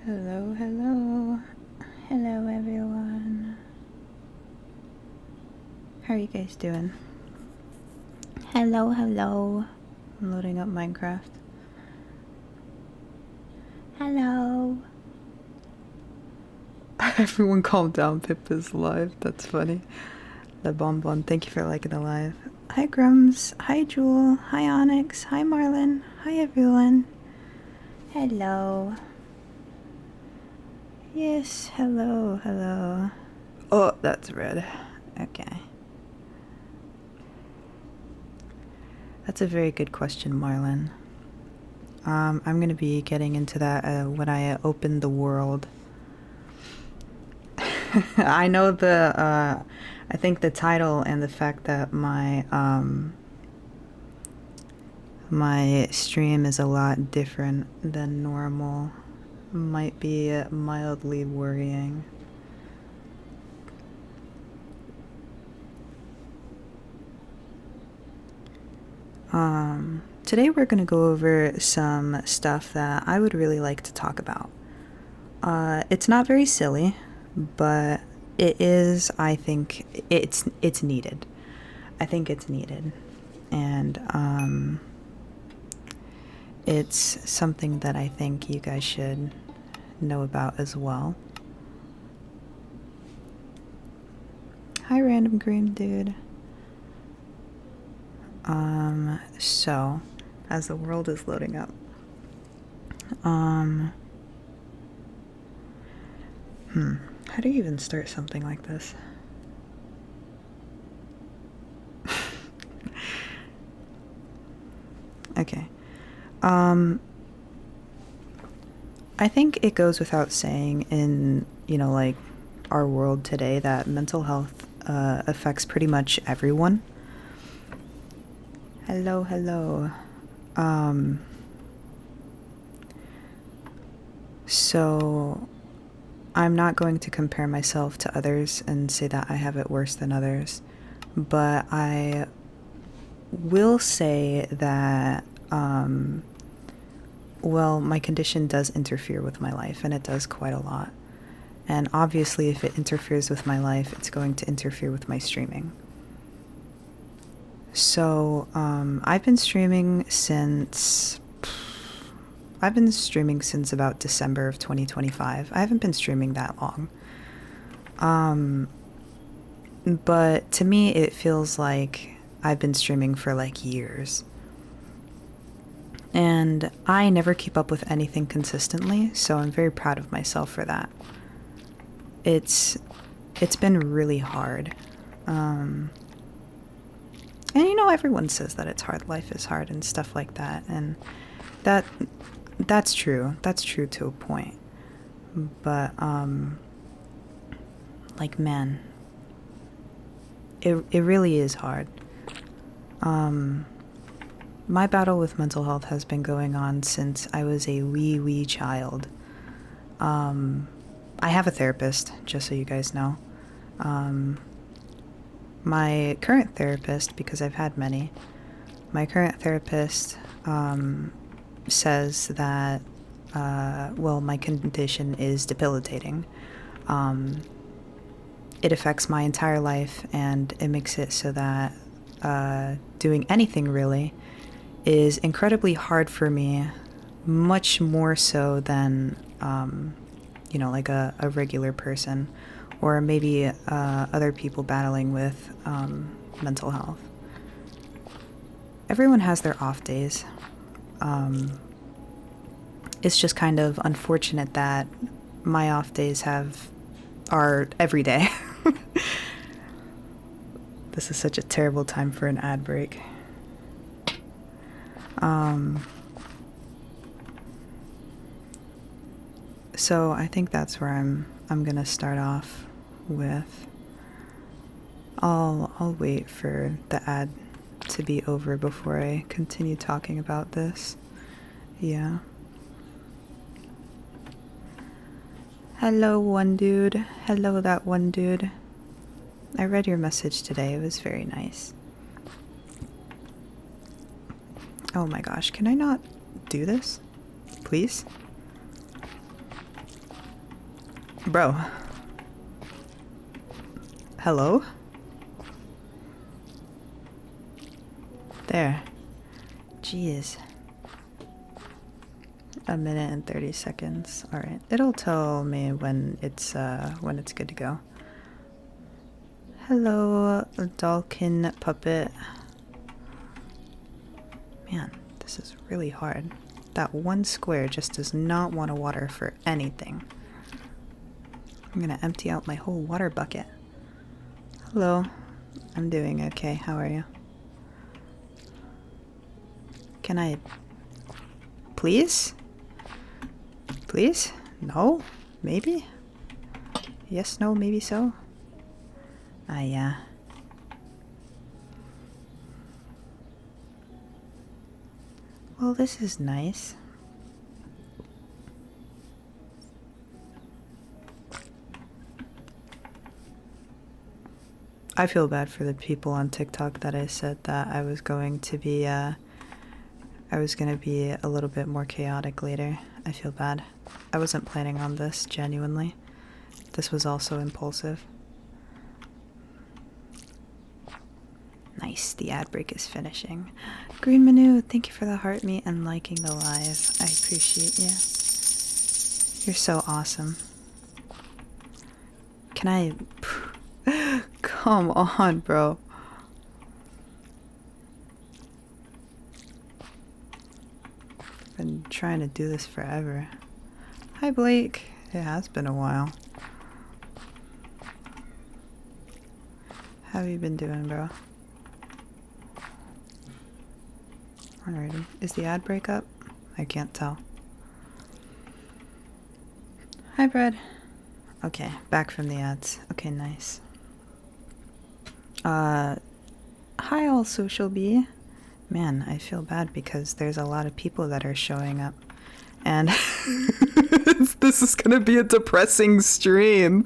Hello, hello. Hello, everyone. How are you guys doing? Hello, hello. I'm loading up Minecraft. Hello. Everyone calm down, Pip is live. That's funny. The Bonbon, thank you for liking the live. Hi, Grums. Hi, Jewel. Hi, Onyx. Hi, Marlon. Hi, everyone. Hello. Yes, hello, hello. Oh, that's red. Okay. That's a very good question, Marlon. I'm going to be getting into that when I open the world. I know I think the title and the fact that my stream is a lot different than normal might be mildly worrying. Today we're going to go over some stuff that I would really like to talk about. It's not very silly, but it is, I think, it's needed. I think it's needed. And, it's something that I think you guys should know about as well. Hi, Random Green Dude. So, as the world is loading up, how do you even start something like this? Okay. I think it goes without saying in, like our world today that mental health affects pretty much everyone. Hello, hello. So I'm not going to compare myself to others and say that I have it worse than others, but I will say that, well, my condition does interfere with my life, and it does quite a lot. And obviously, if it interferes with my life, it's going to interfere with my streaming. So, I've been streaming since about December of 2025. I haven't been streaming that long. But to me, it feels like I've been streaming for like years. And I never keep up with anything consistently, so I'm very proud of myself for that. It's been really hard. And everyone says that it's hard, life is hard and stuff like that, and that's true. That's true to a point. But like, man, it really is hard. My battle with mental health has been going on since I was a wee child. I have a therapist, just so you guys know. My current therapist, because I've had many, my current therapist says that, well, my condition is debilitating. It affects my entire life, and it makes it so that doing anything really is incredibly hard for me, much more so than, like a regular person, or maybe other people battling with mental health. Everyone has their off days. It's just kind of unfortunate that my off days are every day. This is such a terrible time for an ad break. So I think that's where I'm gonna start off with. I'll wait for the ad to be over before I continue talking about this. Yeah. Hello, one dude. Hello, that one dude. I read your message today. It was very nice. Oh my gosh, can I not do this? Please? Bro. Hello? There. Jeez. A minute and 30 seconds. Alright. It'll tell me when it's good to go. Hello, Dalkin puppet. Man, this is really hard. That one square just does not want to water for anything. I'm gonna empty out my whole water bucket. Hello. I'm doing okay. How are you? Can I... Please? Please? No? Maybe? Yes, no, maybe so? Ah, yeah. Well, this is nice. I feel bad for the people on TikTok that I said that I was going to be a little bit more chaotic later. I feel bad. I wasn't planning on this, genuinely. This was also impulsive. Nice, the ad break is finishing. Green Manu, thank you for the heart meet and liking the live. I appreciate you. You're so awesome. Can I... Come on, bro. Been trying to do this forever. Hi, Blake. It has been a while. How have you been doing, bro? Alrighty. Is the ad break up? I can't tell. Hi, Brad. Okay, back from the ads. Okay, nice. Hi, all social bee. Man, I feel bad because there's a lot of people that are showing up. And this is gonna be a depressing stream.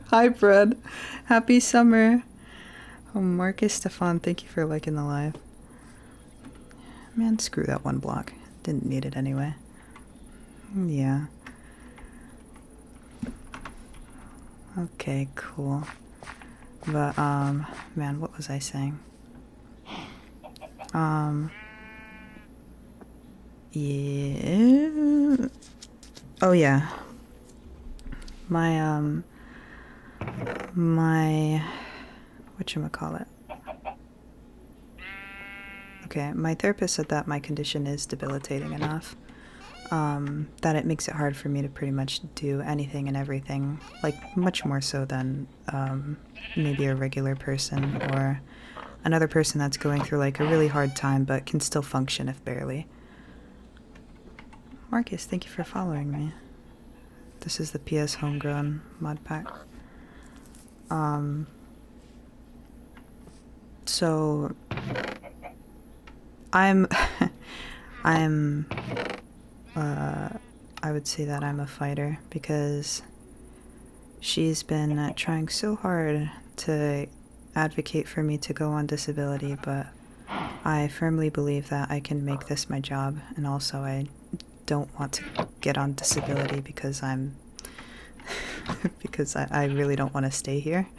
Hi, Brad. Happy summer. Oh, Marcus Stefan, thank you for liking the live. Man, screw that one block. Didn't need it anyway. Yeah. Okay, cool. But, man, what was I saying? Yeah. Oh, yeah. My whatchamacallit? Okay, my therapist said that my condition is debilitating enough, that it makes it hard for me to pretty much do anything and everything, like, much more so than, maybe a regular person or another person that's going through, like, a really hard time but can still function if barely. Marcus, thank you for following me. This is the PS Homegrown mod pack. So... I would say that I'm a fighter because she's been trying so hard to advocate for me to go on disability, but I firmly believe that I can make this my job, and also I don't want to get on disability because because I really don't want to stay here.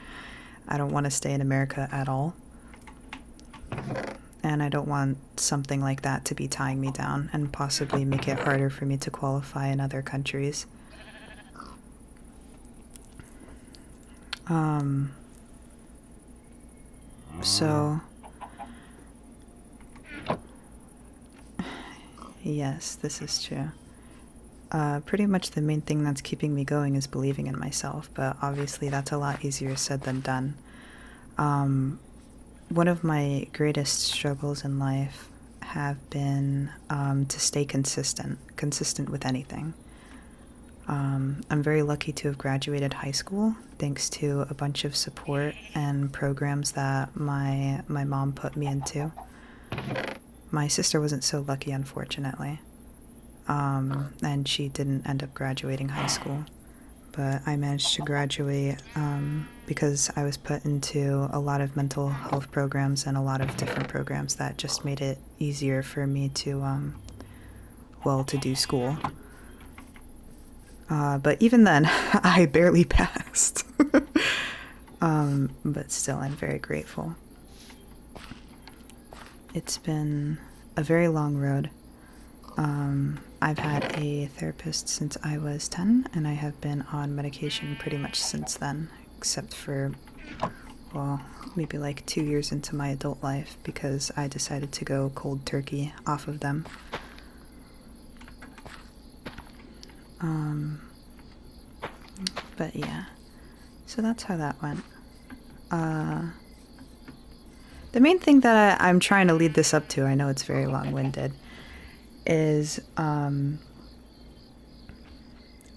I don't want to stay in America at all. And I don't want something like that to be tying me down and possibly make it harder for me to qualify in other countries. So... Yes, this is true. Pretty much the main thing that's keeping me going is believing in myself, but obviously that's a lot easier said than done. One of my greatest struggles in life have been to stay consistent with anything. I'm very lucky to have graduated high school thanks to a bunch of support and programs that my mom put me into. My sister wasn't so lucky, unfortunately, and she didn't end up graduating high school. But I managed to graduate because I was put into a lot of mental health programs and a lot of different programs that just made it easier for me to, well, to do school. But even then, I barely passed. But still, I'm very grateful. It's been a very long road. I've had a therapist since I was 10, and I have been on medication pretty much since then, except for, well, maybe like 2 years into my adult life because I decided to go cold turkey off of them. But yeah, so that's how that went. The main thing that I'm trying to lead this up to, I know it's very long-winded, is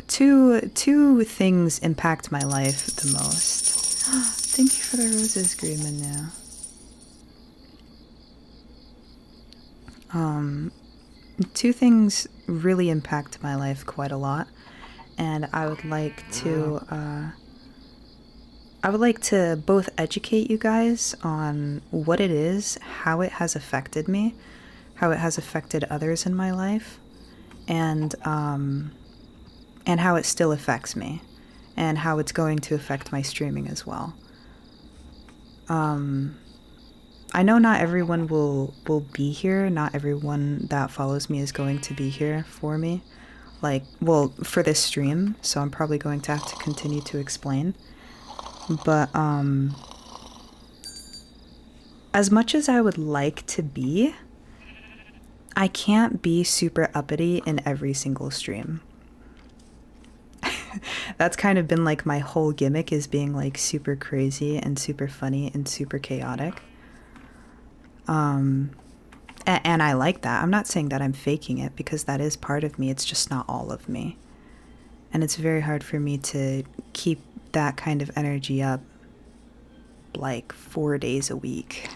two things impact my life the most. Thank you for the roses, Green Manu. Two things really impact my life quite a lot, and I would like to both educate you guys on what it is, how it has affected me, how it has affected others in my life, and how it still affects me, and how it's going to affect my streaming as well. I know not everyone will be here. Not everyone that follows me is going to be here for me. Like, well, for this stream, so I'm probably going to have to continue to explain. But, as much as I would like to be, I can't be super uppity in every single stream. That's kind of been like my whole gimmick, is being like super crazy and super funny and super chaotic. And I like that. I'm not saying that I'm faking it, because that is part of me. It's just not all of me. And it's very hard for me to keep that kind of energy up like 4 days a week.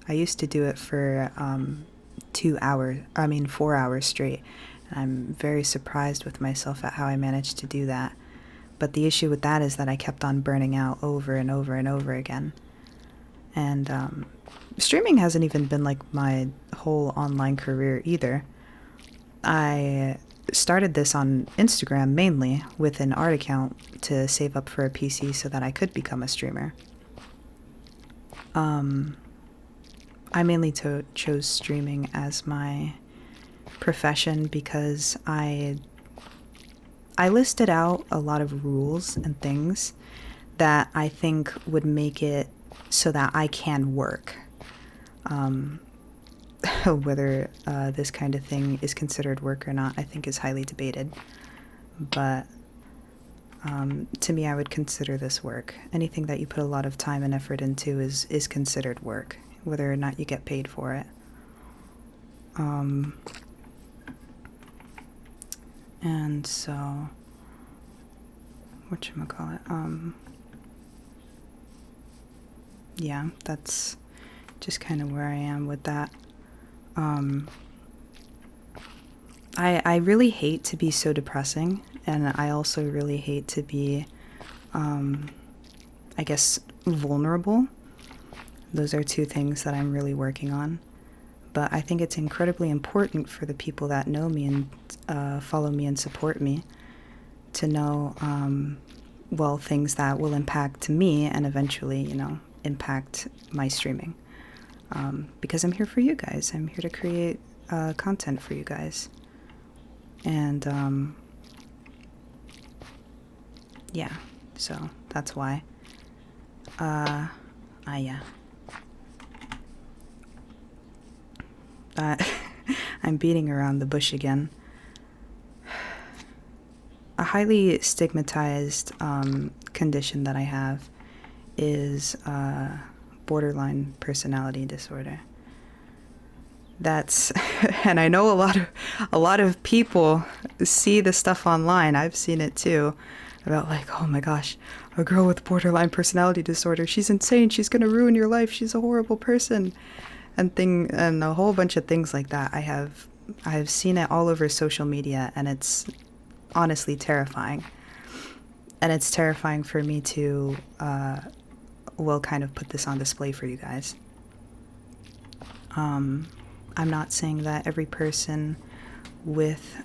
I used to do it for 4 hours straight. And I'm very surprised with myself at how I managed to do that. But the issue with that is that I kept on burning out over and over and over again. And streaming hasn't even been like my whole online career either. I started this on Instagram mainly with an art account to save up for a PC so that I could become a streamer. I mainly chose streaming as my profession because I listed out a lot of rules and things that I think would make it so that I can work. Whether this kind of thing is considered work or not, I think is highly debated. But to me, I would consider this work. Anything that you put a lot of time and effort into is considered work, whether or not you get paid for it. And so, whatchamacallit, yeah, that's just kind of where I am with that. I really hate to be so depressing, and I also really hate to be, I guess, vulnerable. Those are two things that I'm really working on. But I think it's incredibly important for the people that know me and follow me and support me to know, well, things that will impact me and eventually, impact my streaming. Because I'm here for you guys. I'm here to create content for you guys. And, yeah, so that's why. Yeah. I'm beating around the bush again. A highly stigmatized condition that I have is borderline personality disorder. That's and I know a lot of people see the stuff online. I've seen it too, about like, oh my gosh, a girl with borderline personality disorder, she's insane, she's gonna ruin your life, she's a horrible person, and a whole bunch of things like that. I've seen it all over social media, and it's honestly terrifying. And it's terrifying for me to kind of put this on display for you guys. I'm not saying that every person with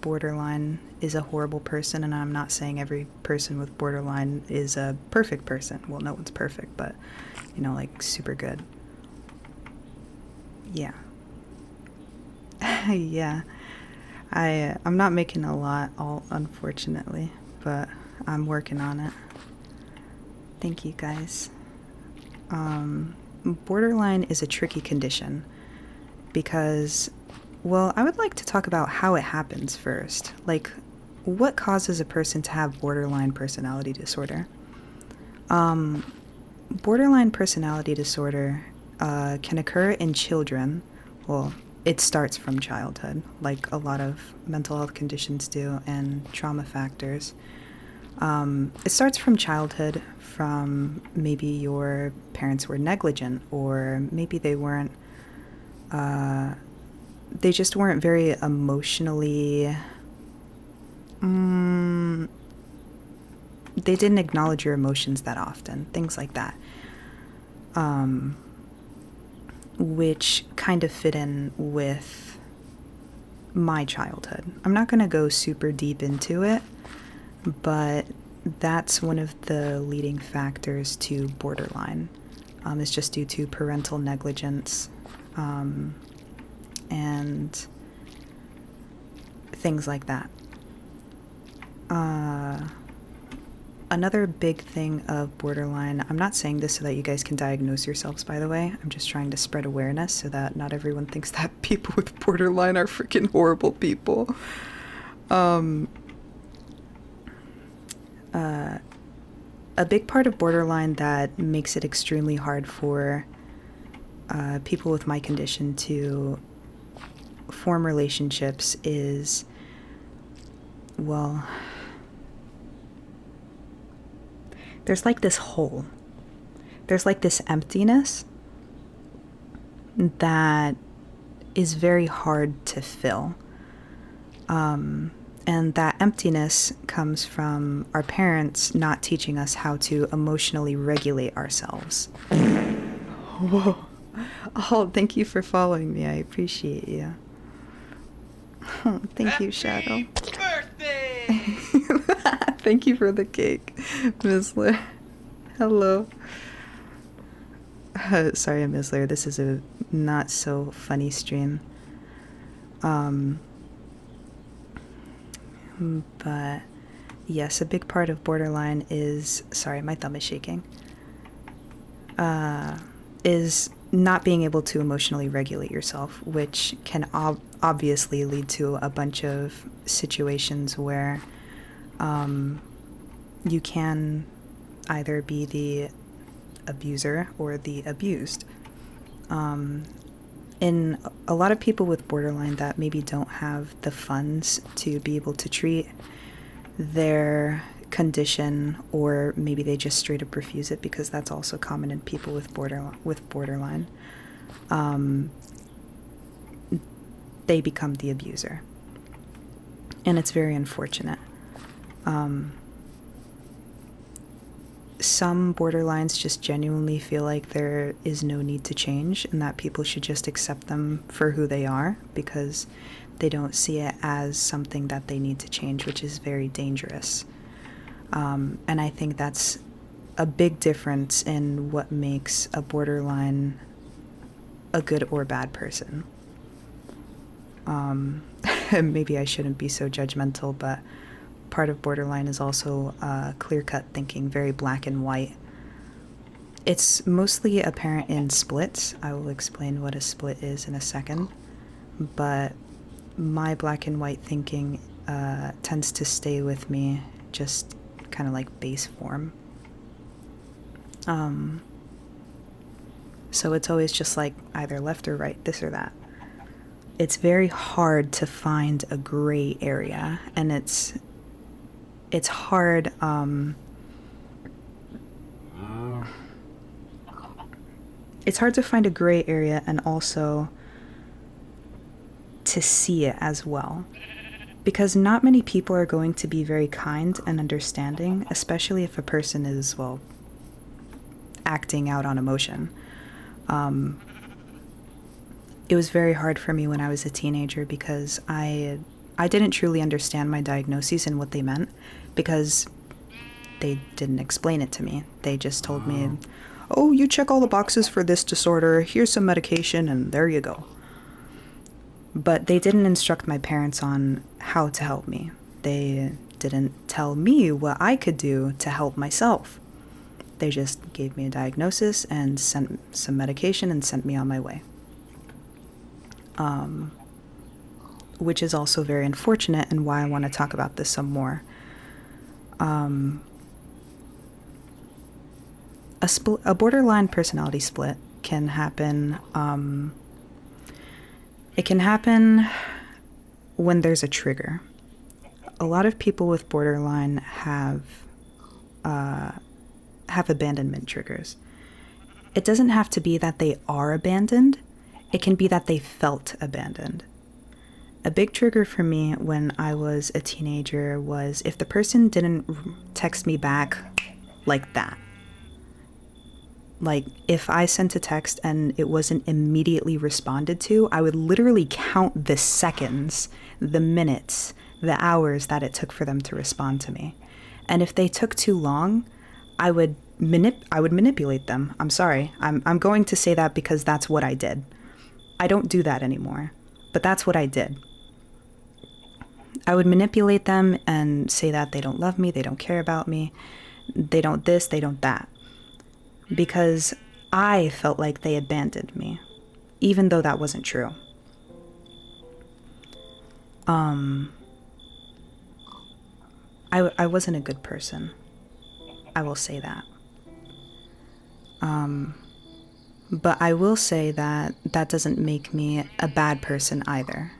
borderline is a horrible person, and I'm not saying every person with borderline is a perfect person. Well, no one's perfect, but, you know, like, super good. Yeah. Yeah. I'm not making a lot, unfortunately, but I'm working on it. Thank you, guys. Borderline is a tricky condition because, well, I would like to talk about how it happens first. Like, what causes a person to have borderline personality disorder? Borderline personality disorder can occur in children. Well, it starts from childhood, like a lot of mental health conditions do, and trauma factors. It starts from childhood, from maybe your parents were negligent, or maybe they weren't, they just weren't very emotionally, they didn't acknowledge your emotions that often, things like that. Which kind of fit in with my childhood. I'm not going to go super deep into it, but that's one of the leading factors to borderline. It's just due to parental negligence and things like that. Another big thing of borderline, I'm not saying this so that you guys can diagnose yourselves, by the way. I'm just trying to spread awareness so that not everyone thinks that people with borderline are freaking horrible people. A big part of borderline that makes it extremely hard for people with my condition to form relationships is, well, there's like this hole. There's like this emptiness that is very hard to fill. And that emptiness comes from our parents not teaching us how to emotionally regulate ourselves. Whoa. Oh, thank you for following me. I appreciate you. Oh, thank you, Shadow. Birthday! Thank you for the cake, Mizler. Hello. Sorry, Mizler. This is a not so funny stream. But yes, a big part of borderline is, sorry, my thumb is shaking, is not being able to emotionally regulate yourself, which can obviously lead to a bunch of situations where you can either be the abuser or the abused. In a lot of people with borderline that maybe don't have the funds to be able to treat their condition, or maybe they just straight up refuse it, because that's also common in people with borderline, they become the abuser, and it's very unfortunate. Some borderlines just genuinely feel like there is no need to change and that people should just accept them for who they are, because they don't see it as something that they need to change, which is very dangerous. And I think that's a big difference in what makes a borderline a good or bad person. Maybe I shouldn't be so judgmental, but part of borderline is also clear-cut thinking, very black and white. It's mostly apparent in splits. I will explain what a split is in a second. But my black and white thinking tends to stay with me, just kind of like base form. So it's always just like either left or right, this or that. It's very hard to find a gray area, and it's hard, it's hard to find a gray area and also to see it as well. Because not many people are going to be very kind and understanding, especially if a person is, well, acting out on emotion. It was very hard for me when I was a teenager because I I didn't truly understand my diagnoses and what they meant because they didn't explain it to me. They just told me, oh, you check all the boxes for this disorder, here's some medication, and there you go. But they didn't instruct my parents on how to help me. They didn't tell me what I could do to help myself. They just gave me a diagnosis and sent some medication and sent me on my way. Which is also very unfortunate and why I want to talk about this some more. A borderline personality split can happen. It can happen when there's a trigger. A lot of people with borderline have abandonment triggers. It doesn't have to be that they are abandoned. It can be that they felt abandoned. A big trigger for me when I was a teenager was if the person didn't text me back like that. Like, if I sent a text and it wasn't immediately responded to, I would literally count the seconds, the minutes, the hours that it took for them to respond to me. And if they took too long, I would manipulate them. I'm sorry. I'm going to say that because that's what I did. I don't do that anymore, but that's what I did. I would manipulate them and say that they don't love me, they don't care about me, they don't this, they don't that. Because I felt like they abandoned me, even though that wasn't true. I wasn't a good person. I will say that. But I will say that that doesn't make me a bad person either,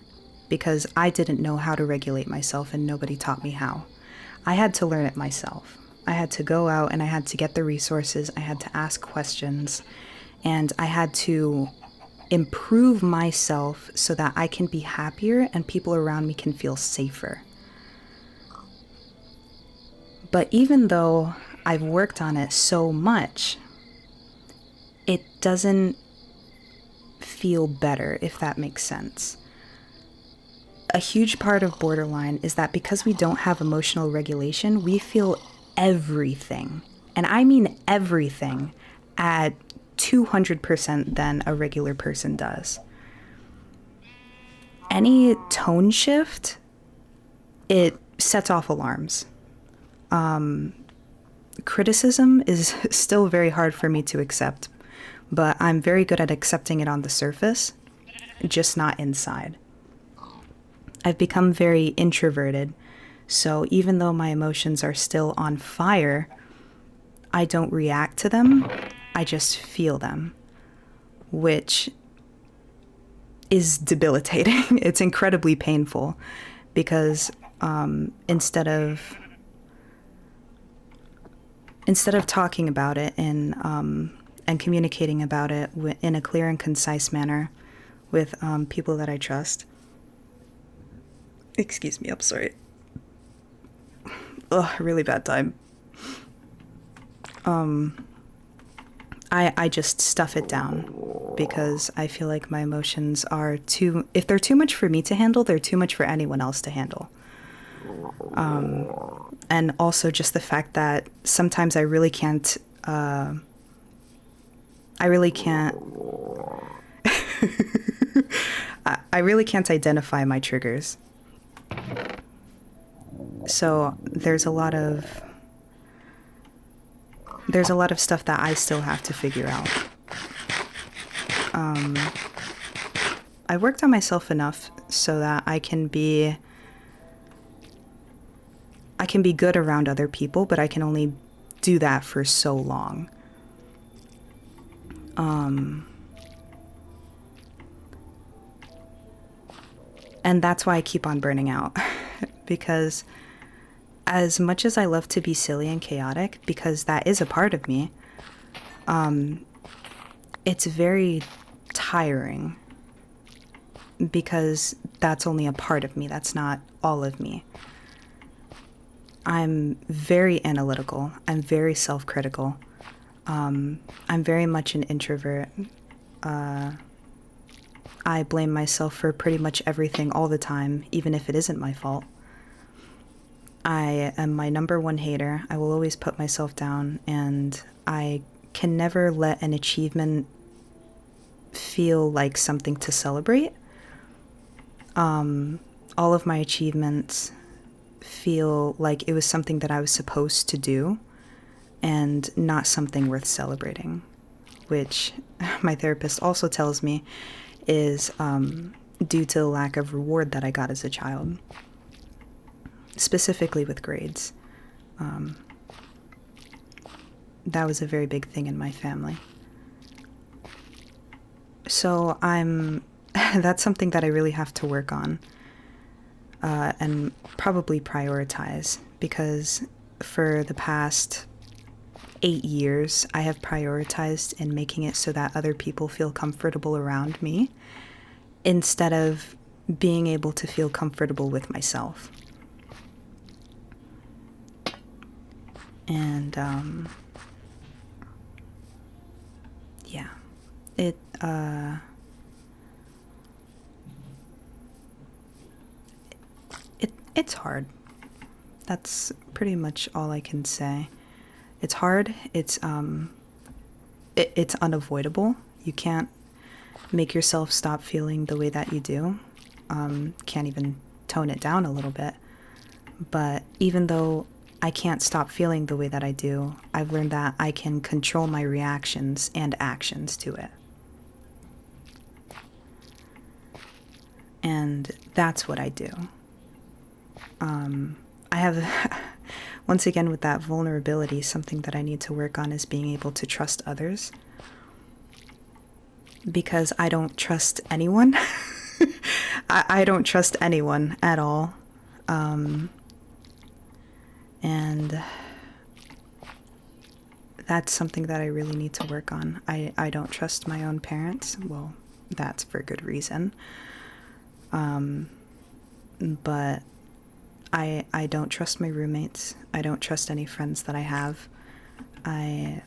because I didn't know how to regulate myself and nobody taught me how. I had to learn it myself. I had to go out and I had to get the resources, I had to ask questions, and I had to improve myself so that I can be happier and people around me can feel safer. But even though I've worked on it so much, it doesn't feel better, if that makes sense. A huge part of borderline is that because we don't have emotional regulation, we feel everything, and I mean everything, at 200% than a regular person does. Any tone shift, it sets off alarms. Criticism is still very hard for me to accept, but I'm very good at accepting it on the surface, just not inside. I've become very introverted, so even though my emotions are still on fire, I don't react to them, I just feel them, which is debilitating. It's incredibly painful because instead of talking about it and communicating about it in a clear and concise manner with people that I trust. Excuse me, I'm sorry. Ugh, really bad time. I just stuff it down because I feel like my emotions are if they're too much for me to handle, they're too much for anyone else to handle. And also just the fact that sometimes I really can't I really can't identify my triggers. So there's a lot of stuff that I still have to figure out. I worked on myself enough so that I can be good around other people, but I can only do that for so long. And that's why I keep on burning out. Because as much as I love to be silly and chaotic, because that is a part of me, it's very tiring. Because that's only a part of me, that's not all of me. I'm very analytical, I'm very self-critical. I'm very much an introvert. I blame myself for pretty much everything all the time, even if it isn't my fault. I am my number one hater. I will always put myself down, and I can never let an achievement feel like something to celebrate. All of my achievements feel like it was something that I was supposed to do and not something worth celebrating, which my therapist also tells me is due to the lack of reward that I got as a child, specifically with grades. That was a very big thing in my family. So that's something that I really have to work on and probably prioritize, because for the past 8 years, I have prioritized in making it so that other people feel comfortable around me instead of being able to feel comfortable with myself. And yeah, it's hard. That's pretty much all I can say. It's hard. It's unavoidable. You can't make yourself stop feeling the way that you do. Can't even tone it down a little bit. But even though I can't stop feeling the way that I do, I've learned that I can control my reactions and actions to it. And that's what I do. I have, once again, with that vulnerability, something that I need to work on is being able to trust others. Because I don't trust anyone. I don't trust anyone at all. And that's something that I really need to work on. I don't trust my own parents. Well, that's for good reason. But I don't trust my roommates. I don't trust any friends that I have. I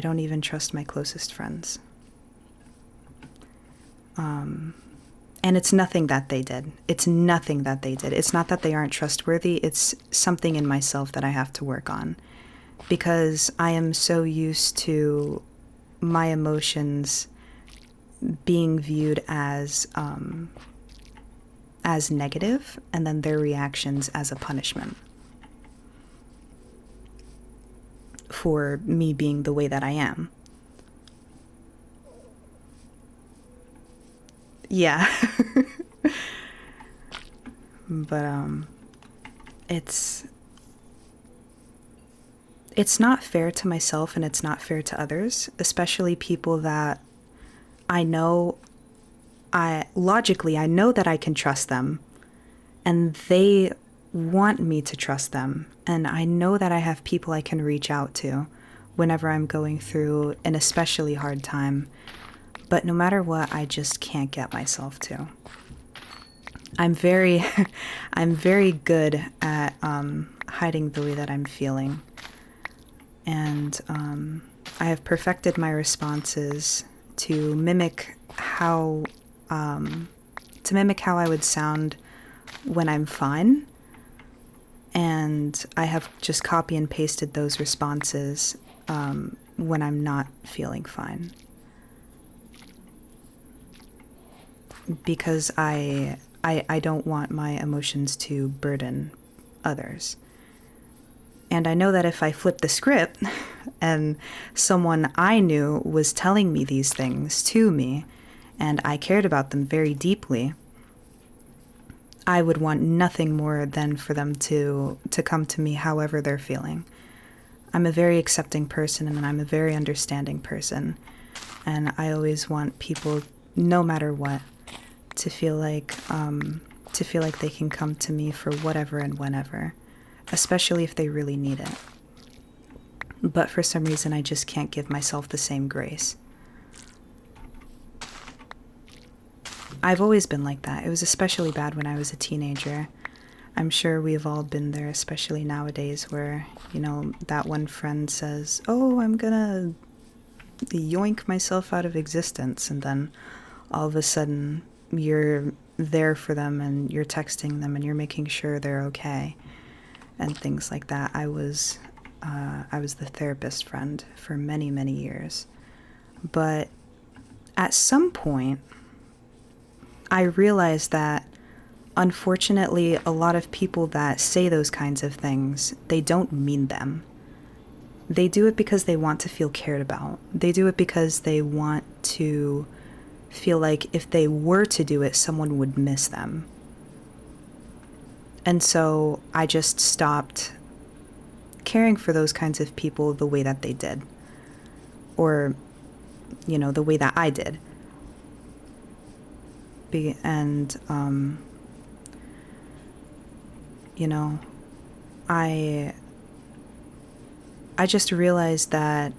don't even trust my closest friends. And it's nothing that they did. It's nothing that they did. It's not that they aren't trustworthy. It's something in myself that I have to work on. Because I am so used to my emotions being viewed as negative, and then their reactions as a punishment for me being the way that I am. Yeah. But it's not fair to myself, and it's not fair to others, especially people that I know. Logically, I know that I can trust them, and they want me to trust them. And I know that I have people I can reach out to whenever I'm going through an especially hard time. But no matter what, I just can't get myself to. I'm very good at hiding the way that I'm feeling. And I have perfected my responses to mimic how I would sound when I'm fine. And I have just copy and pasted those responses when I'm not feeling fine. Because I don't want my emotions to burden others. And I know that if I flip the script and someone I knew was telling me these things to me, and I cared about them very deeply, I would want nothing more than for them to come to me however they're feeling. I'm a very accepting person, and I'm a very understanding person. And I always want people, no matter what, to feel like they can come to me for whatever and whenever, especially if they really need it. But for some reason, I just can't give myself the same grace. I've always been like that. It was especially bad when I was a teenager. I'm sure we've all been there, especially nowadays, where, that one friend says, "Oh, I'm gonna yoink myself out of existence," and then all of a sudden you're there for them and you're texting them and you're making sure they're okay and things like that. I was the therapist friend for many, many years. But at some point, I realized that unfortunately, a lot of people that say those kinds of things, they don't mean them. They do it because they want to feel cared about. They do it because they want to feel like if they were to do it, someone would miss them. And so I just stopped caring for those kinds of people the way that they did. Or, the way that I did. I just realized that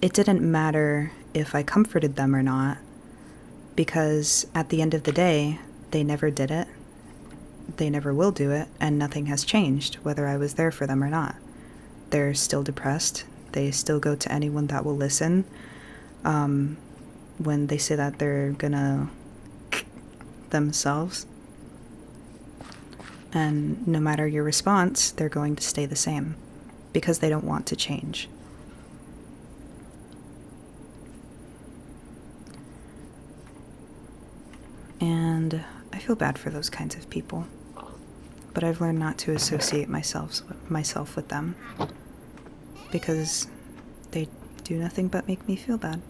it didn't matter if I comforted them or not, because at the end of the day, they never did it, they never will do it, and nothing has changed, whether I was there for them or not. They're still depressed, they still go to anyone that will listen, when they say that they're gonna themselves. And no matter your response, they're going to stay the same because they don't want to change. And I feel bad for those kinds of people. But I've learned not to associate myself with them because they do nothing but make me feel bad.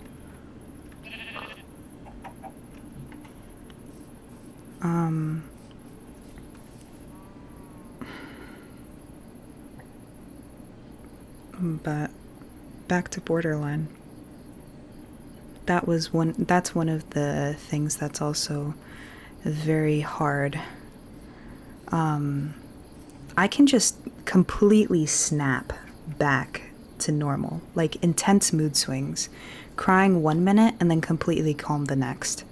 But back to borderline. That's one of the things that's also very hard. I can just completely snap back to normal, like intense mood swings, crying 1 minute and then completely calm the next.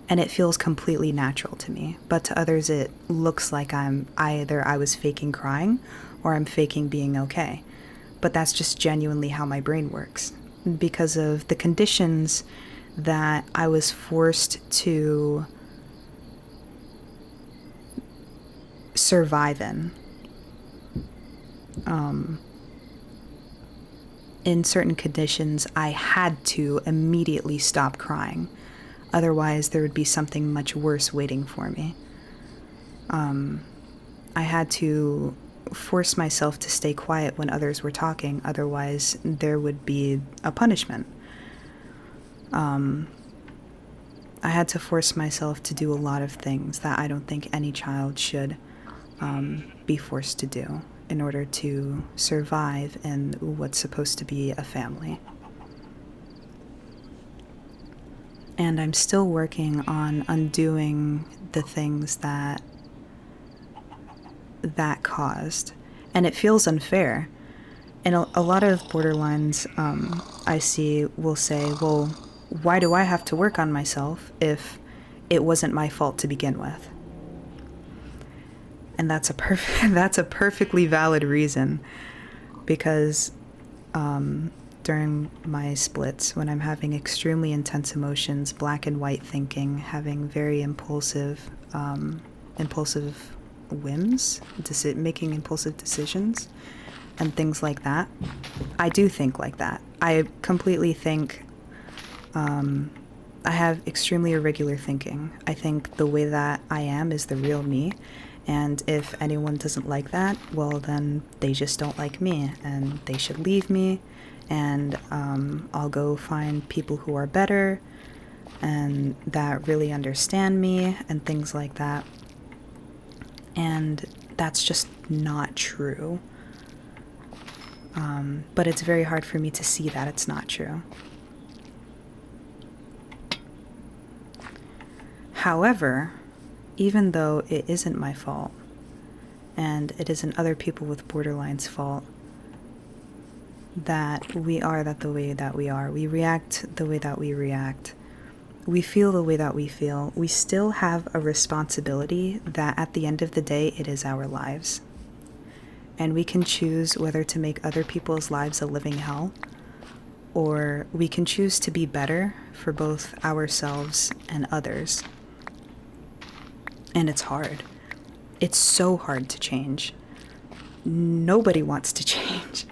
And it feels completely natural to me. But to others, it looks like either I was faking crying or I'm faking being okay. But that's just genuinely how my brain works. Because of the conditions that I was forced to survive in certain conditions, I had to immediately stop crying. Otherwise, there would be something much worse waiting for me. I had to force myself to stay quiet when others were talking. Otherwise, there would be a punishment. I had to force myself to do a lot of things that I don't think any child should be forced to do in order to survive in what's supposed to be a family. And I'm still working on undoing the things that caused. And it feels unfair. And a lot of borderlines I see will say, well, why do I have to work on myself if it wasn't my fault to begin with? And that's a perfectly valid reason, because during my splits, when I'm having extremely intense emotions, black and white thinking, having very impulsive whims, making impulsive decisions, and things like that, I do think like that. I completely think, I have extremely irregular thinking. I think the way that I am is the real me. And if anyone doesn't like that, well, then they just don't like me, and they should leave me, and I'll go find people who are better and that really understand me and things like that. And that's just not true. But it's very hard for me to see that it's not true. However, even though it isn't my fault, and it isn't other people with borderline's fault, that we are the way that we are, we react the way that we react, we feel the way that we feel, we still have a responsibility that at the end of the day, it is our lives. And we can choose whether to make other people's lives a living hell, or we can choose to be better for both ourselves and others. And it's hard. It's so hard to change. Nobody wants to change.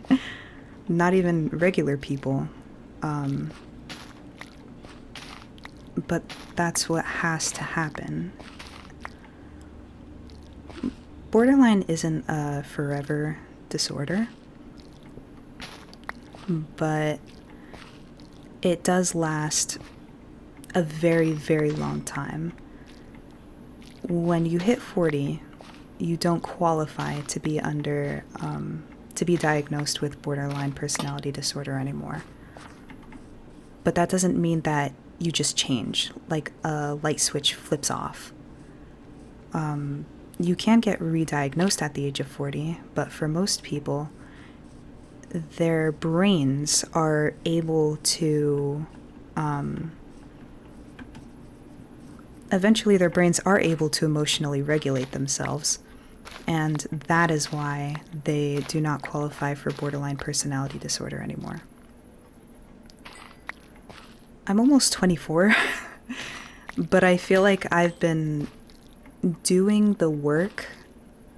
Not even regular people. But that's what has to happen. Borderline isn't a forever disorder, but it does last a very, very long time. When you hit 40, you don't qualify to be to be diagnosed with borderline personality disorder anymore. But that doesn't mean that you just change, like a light switch flips off. You can get re-diagnosed at the age of 40, but for most people, their brains are able to, eventually their brains are able to emotionally regulate themselves, and that is why they do not qualify for borderline personality disorder anymore. I'm almost 24, but I feel like I've been doing the work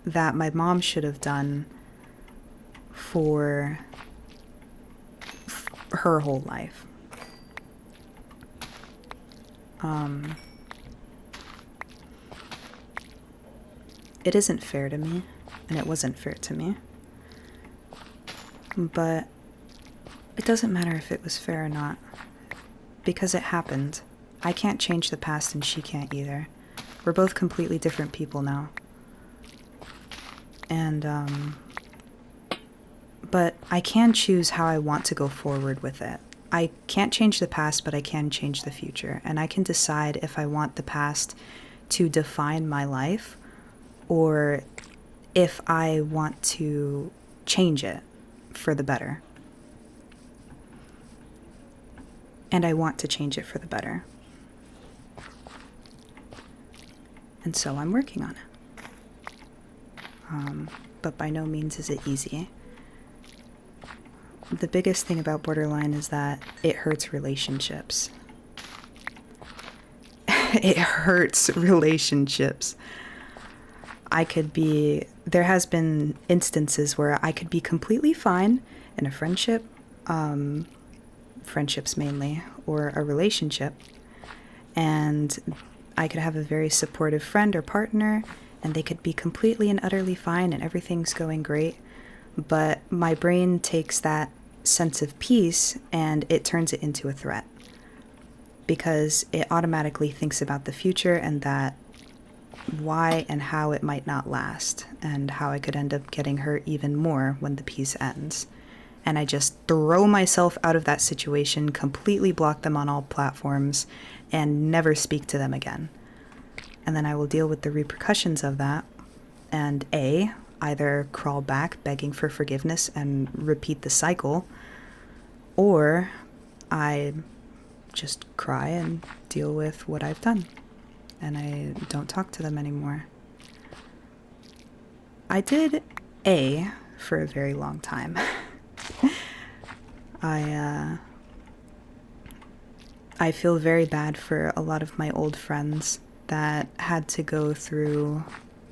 that my mom should have done for her whole life. It isn't fair to me, and it wasn't fair to me. But it doesn't matter if it was fair or not, because it happened. I can't change the past, and she can't either. We're both completely different people now. And, but I can choose how I want to go forward with it. I can't change the past, but I can change the future. And I can decide if I want the past to define my life, or if I want to change it for the better. And I want to change it for the better. And so I'm working on it. But by no means is it easy. The biggest thing about borderline is that it hurts relationships. It hurts relationships. There has been instances where I could be completely fine in a friendship, friendships mainly, or a relationship, and I could have a very supportive friend or partner, and they could be completely and utterly fine and everything's going great, but my brain takes that sense of peace and it turns it into a threat, because it automatically thinks about the future and that why and how it might not last, and how I could end up getting hurt even more when the peace ends. And I just throw myself out of that situation, completely block them on all platforms, and never speak to them again. And then I will deal with the repercussions of that, and either crawl back begging for forgiveness and repeat the cycle, or I just cry and deal with what I've done, and I don't talk to them anymore. I did for a very long time. I feel very bad for a lot of my old friends that had to go through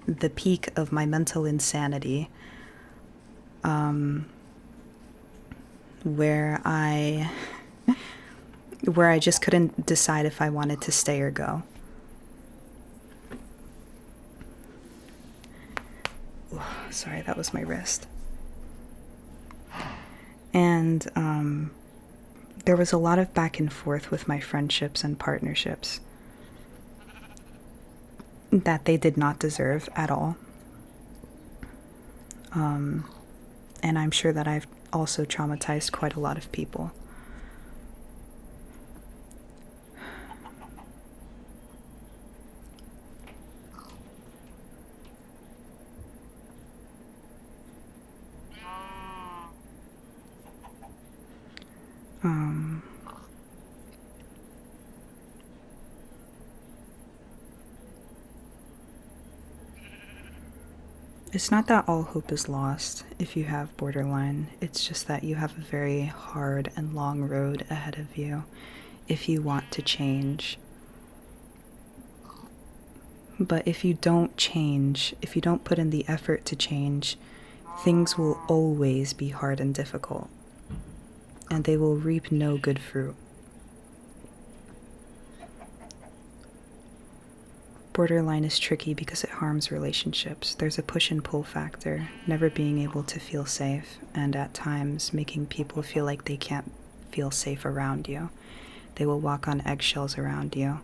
the peak of my mental insanity, where I just couldn't decide if I wanted to stay or go. Sorry, that was my wrist. And there was a lot of back and forth with my friendships and partnerships that they did not deserve at all. And I'm sure that I've also traumatized quite a lot of people. It's not that all hope is lost if you have borderline. It's just that you have a very hard and long road ahead of you if you want to change. But if you don't change, if you don't put in the effort to change, things will always be hard and difficult, and they will reap no good fruit. Borderline is tricky because it harms relationships. There's a push and pull factor, never being able to feel safe, and at times making people feel like they can't feel safe around you. They will walk on eggshells around you.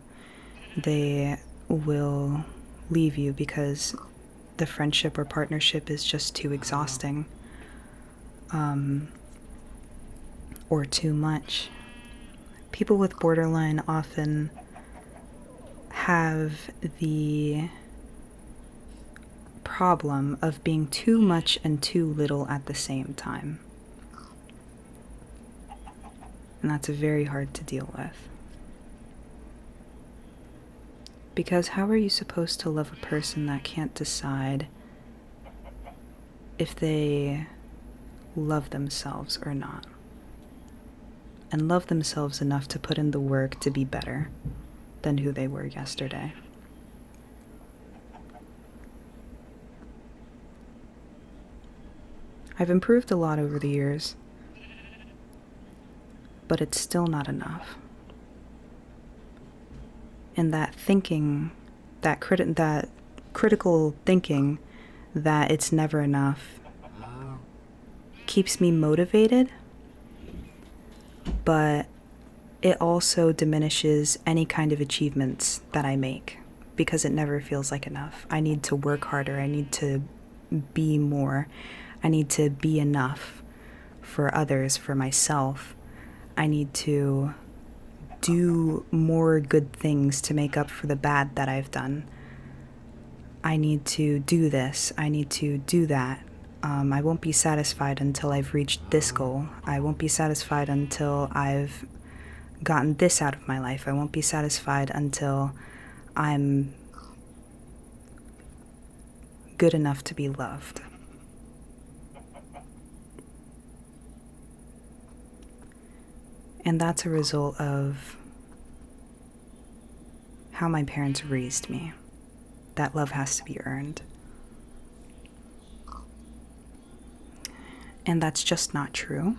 They will leave you because the friendship or partnership is just too exhausting, or too much. People with borderline often have the problem of being too much and too little at the same time. And that's very hard to deal with. Because how are you supposed to love a person that can't decide if they love themselves or not? And love themselves enough to put in the work to be better than who they were yesterday. I've improved a lot over the years, but it's still not enough. And that thinking, that critical thinking that it's never enough keeps me motivated, but it also diminishes any kind of achievements that I make because it never feels like enough. I need to work harder. I need to be more. I need to be enough for others, for myself. I need to do more good things to make up for the bad that I've done. I need to do this. I need to do that. I won't be satisfied until I've reached this goal. I won't be satisfied until I've gotten this out of my life. I won't be satisfied until I'm good enough to be loved. And that's a result of how my parents raised me. That love has to be earned. And that's just not true.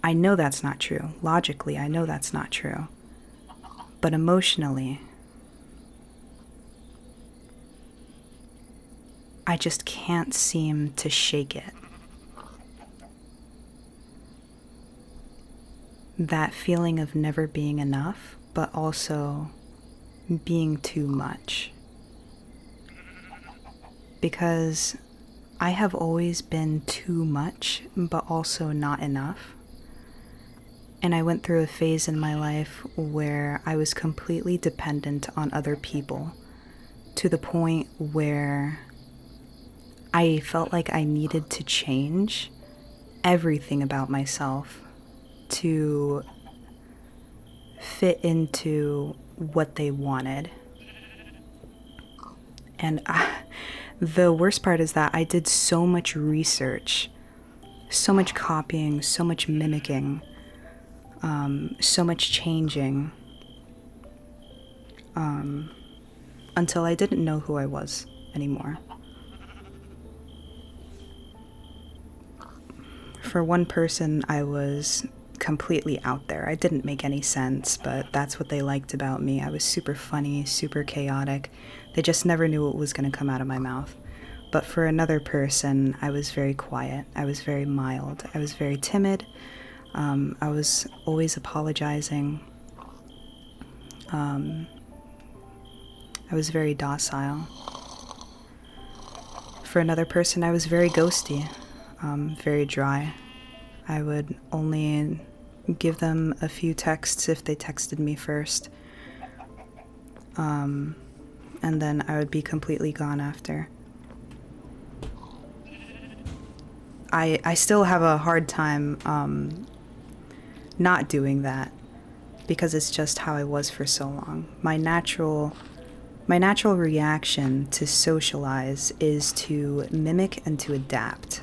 I know that's not true. Logically, I know that's not true. But emotionally, I just can't seem to shake it. That feeling of never being enough, but also being too much. Because I have always been too much, but also not enough. And I went through a phase in my life where I was completely dependent on other people to the point where I felt like I needed to change everything about myself to fit into what they wanted. And the worst part is that I did so much research, so much copying, so much mimicking, so much changing, until I didn't know who I was anymore. For one person, I was completely out there. I didn't make any sense, but that's what they liked about me. I was super funny, super chaotic. They just never knew what was going to come out of my mouth. But for another person, I was very quiet. I was very mild. I was very timid. I was always apologizing. I was very docile. For another person, I was very ghosty, very dry. I would only give them a few texts if they texted me first. And then I would be completely gone after. I still have a hard time not doing that because it's just how I was for so long. My natural My natural reaction to socialize is to mimic and to adapt.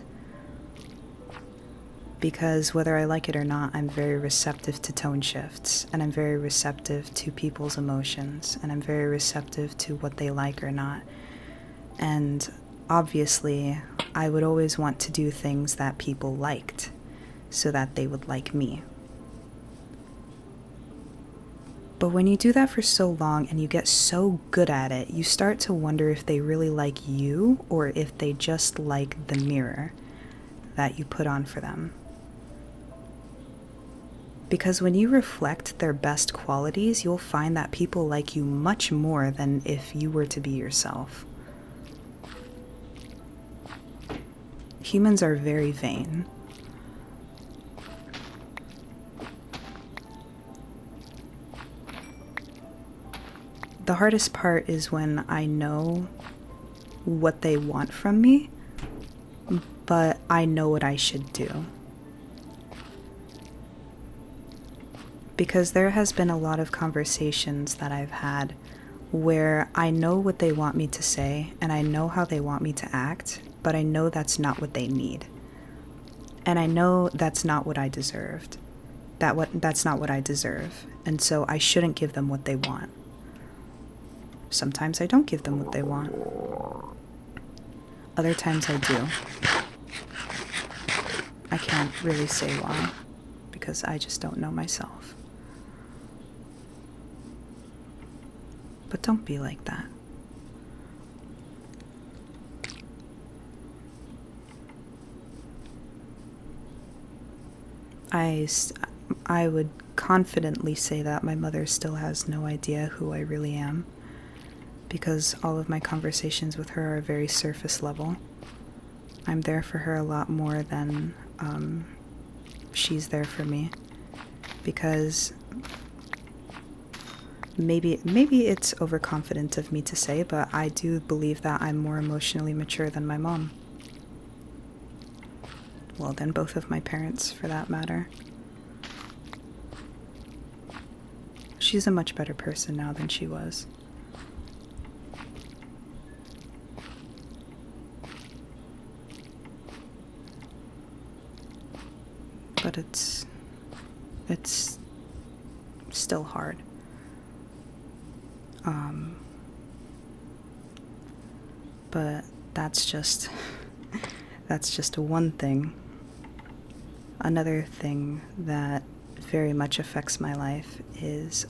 Because whether I like it or not, I'm very receptive to tone shifts, and I'm very receptive to people's emotions, and I'm very receptive to what they like or not. And obviously, I would always want to do things that people liked so that they would like me. But when you do that for so long and you get so good at it, you start to wonder if they really like you or if they just like the mirror that you put on for them. Because when you reflect their best qualities, you'll find that people like you much more than if you were to be yourself. Humans are very vain. The hardest part is when I know what they want from me, but I know what I should do. Because there has been a lot of conversations that I've had where I know what they want me to say and I know how they want me to act, but I know that's not what they need. And I know that's not what I deserved. That's not what I deserve. And so I shouldn't give them what they want. Sometimes I don't give them what they want. Other times I do. I can't really say why, because I just don't know myself. But don't be like that. I would confidently say that my mother still has no idea who I really am, because all of my conversations with her are very surface level. I'm there for her a lot more than she's there for me, because maybe it's overconfident of me to say, but I do believe that I'm more emotionally mature than my mom. Well, than both of my parents, for that matter. She's a much better person now than she was. But it's still hard. But that's just one thing. Another thing that very much affects my life is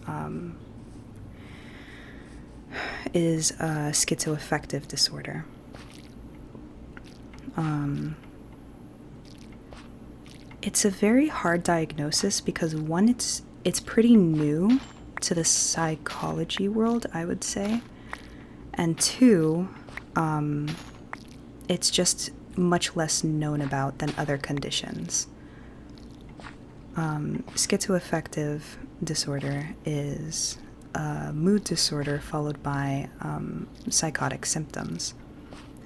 schizoaffective disorder. It's a very hard diagnosis because one, it's pretty new to the psychology world, I would say, and two, it's just much less known about than other conditions. Schizoaffective disorder is a mood disorder followed by psychotic symptoms.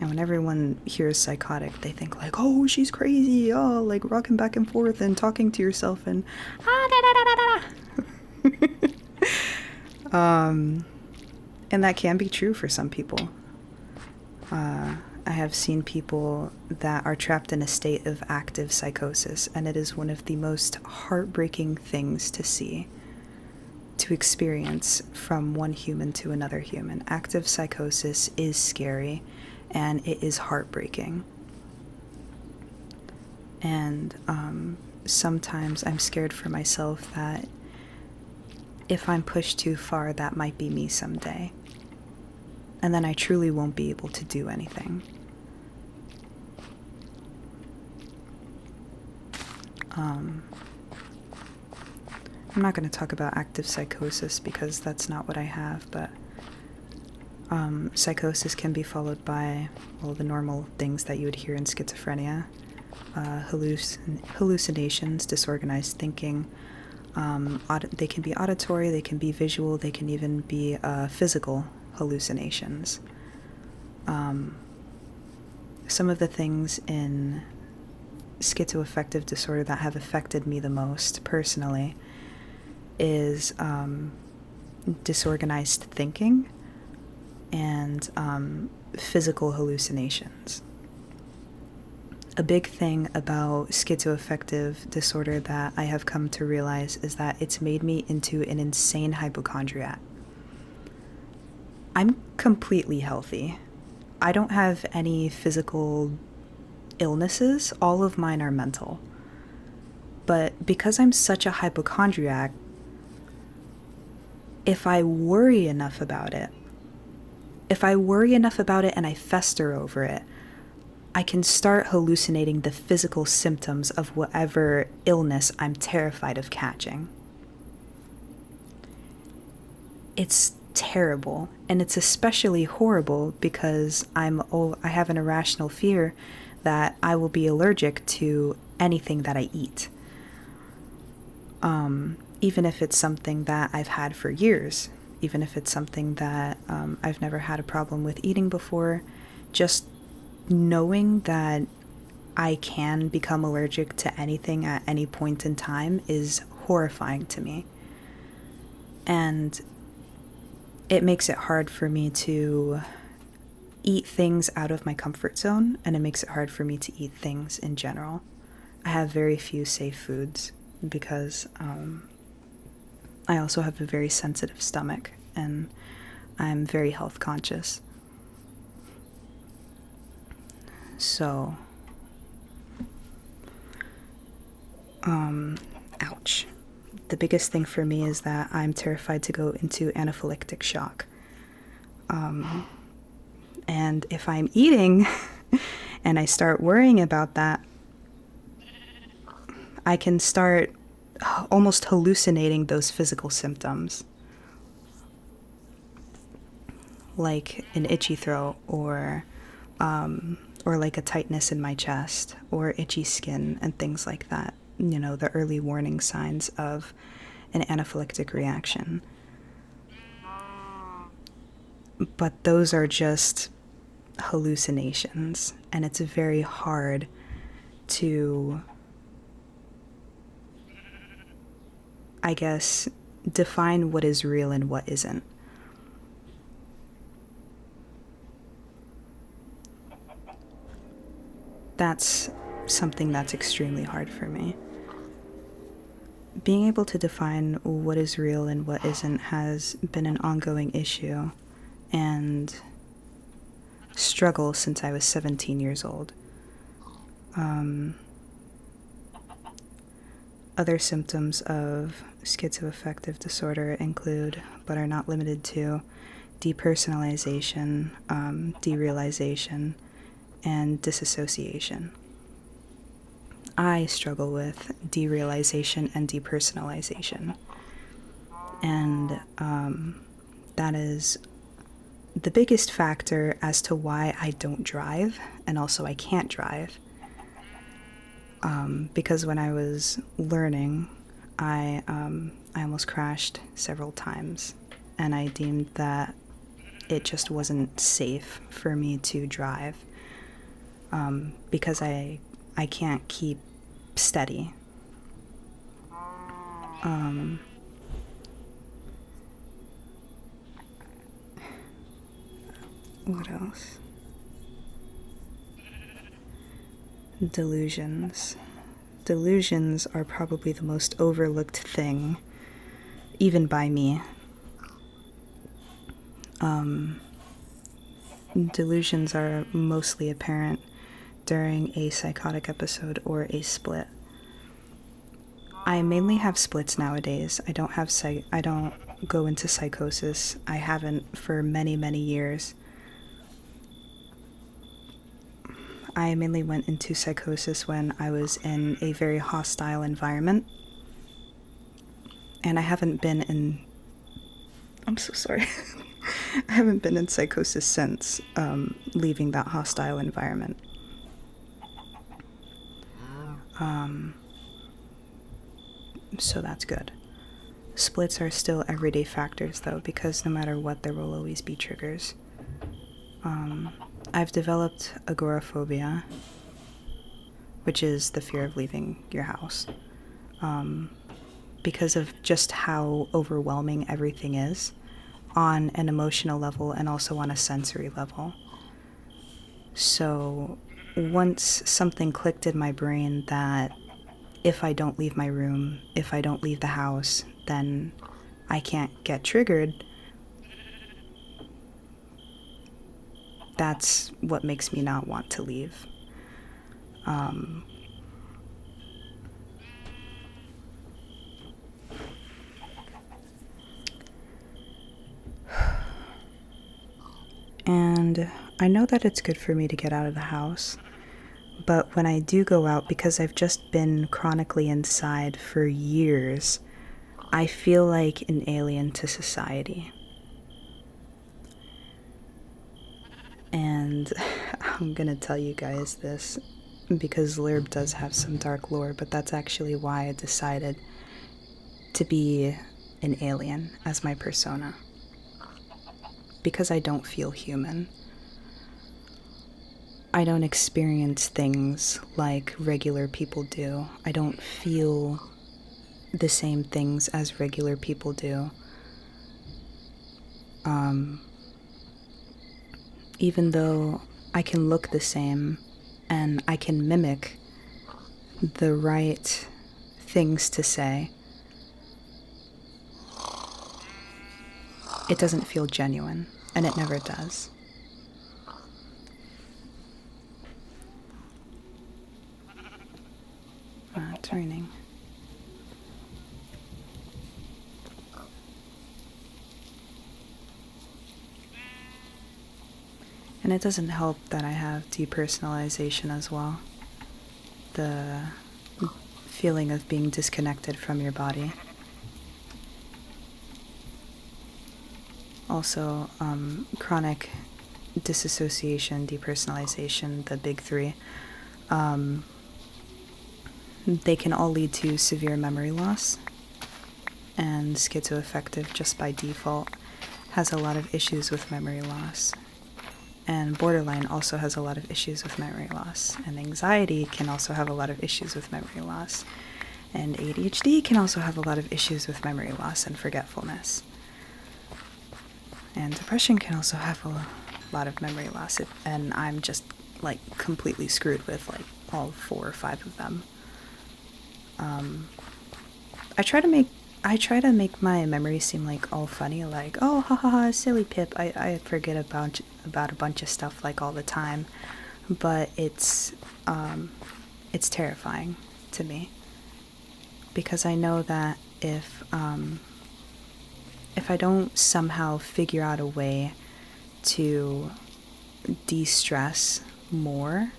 And when everyone hears psychotic, they think like, oh, she's crazy, oh, like rocking back and forth and talking to yourself and and that can be true for some people. I have seen people that are trapped in a state of active psychosis, and it is one of the most heartbreaking things to see, to experience from one human to another human. Active psychosis is scary, and it is heartbreaking. And sometimes I'm scared for myself that if I'm pushed too far, that might be me someday. And then I truly won't be able to do anything. I'm not going to talk about active psychosis because that's not what I have, but psychosis can be followed by, well, the normal things that you would hear in schizophrenia. Hallucinations, disorganized thinking. They can be auditory, they can be visual, they can even be physical hallucinations. Some of the things in schizoaffective disorder that have affected me the most personally is disorganized thinking, and physical hallucinations. A big thing about schizoaffective disorder that I have come to realize is that it's made me into an insane hypochondriac. I'm completely healthy. I don't have any physical illnesses. All of mine are mental. But because I'm such a hypochondriac, if I worry enough about it and I fester over it, I can start hallucinating the physical symptoms of whatever illness I'm terrified of catching. It's terrible, and it's especially horrible because I have an irrational fear that I will be allergic to anything that I eat. Even if it's something that I've had for years, even if it's something that I've never had a problem with eating before, just knowing that I can become allergic to anything at any point in time is horrifying to me. And it makes it hard for me to eat things out of my comfort zone, and it makes it hard for me to eat things in general. I have very few safe foods because I also have a very sensitive stomach, and I'm very health conscious. So, ouch. The biggest thing for me is that I'm terrified to go into anaphylactic shock. And if I'm eating and I start worrying about that, I can start almost hallucinating those physical symptoms, like an itchy throat or like a tightness in my chest or itchy skin and things like that. You know, the early warning signs of an anaphylactic reaction. But those are just hallucinations, and it's very hard to, I guess, define what is real and what isn't. That's something that's extremely hard for me. Being able to define what is real and what isn't has been an ongoing issue and struggle since I was 17 years old. Other symptoms of schizoaffective disorder include, but are not limited to, depersonalization, derealization, and disassociation. I struggle with derealization and depersonalization. And that is the biggest factor as to why I don't drive, and also I can't drive. Because when I was learning, I almost crashed several times, and I deemed that it just wasn't safe for me to drive, because I can't keep steady. What else? Delusions. Delusions are probably the most overlooked thing, even by me. Delusions are mostly apparent during a psychotic episode or a split. I mainly have splits nowadays. I don't go into psychosis. I haven't for many, many years. I mainly went into psychosis when I was in a very hostile environment. And I haven't been in... I'm so sorry. I haven't been in psychosis since leaving that hostile environment. So that's good. Splits are still everyday factors, though, because no matter what, there will always be triggers. I've developed agoraphobia, which is the fear of leaving your house, because of just how overwhelming everything is. on an emotional level and also on a sensory level. So once something clicked in my brain that if I don't leave my room, if I don't leave the house, then I can't get triggered, that's what makes me not want to leave. And I know that it's good for me to get out of the house, but when I do go out, because I've just been chronically inside for years, I feel like an alien to society. And I'm gonna tell you guys this because Lurb does have some dark lore, but that's actually why I decided to be an alien as my persona. Because I don't feel human. I don't experience things like regular people do. I don't feel the same things as regular people do. Even though I can look the same and I can mimic the right things to say, it doesn't feel genuine, and it never does. It's raining. And it doesn't help that I have depersonalization as well. The feeling of being disconnected from your body. Also, chronic disassociation, depersonalization, the big three. They can all lead to severe memory loss. And schizoaffective, just by default, has a lot of issues with memory loss. And borderline also has a lot of issues with memory loss. And anxiety can also have a lot of issues with memory loss. And ADHD can also have a lot of issues with memory loss and forgetfulness. And depression can also have a lot of memory loss. And I'm just, like, completely screwed with, like, all 4 or 5 of them. I try to make my memory seem like all funny, like, oh, ha ha ha, silly Pip. I forget about a bunch of stuff like all the time, but it's terrifying to me because I know that if I don't somehow figure out a way to de-stress more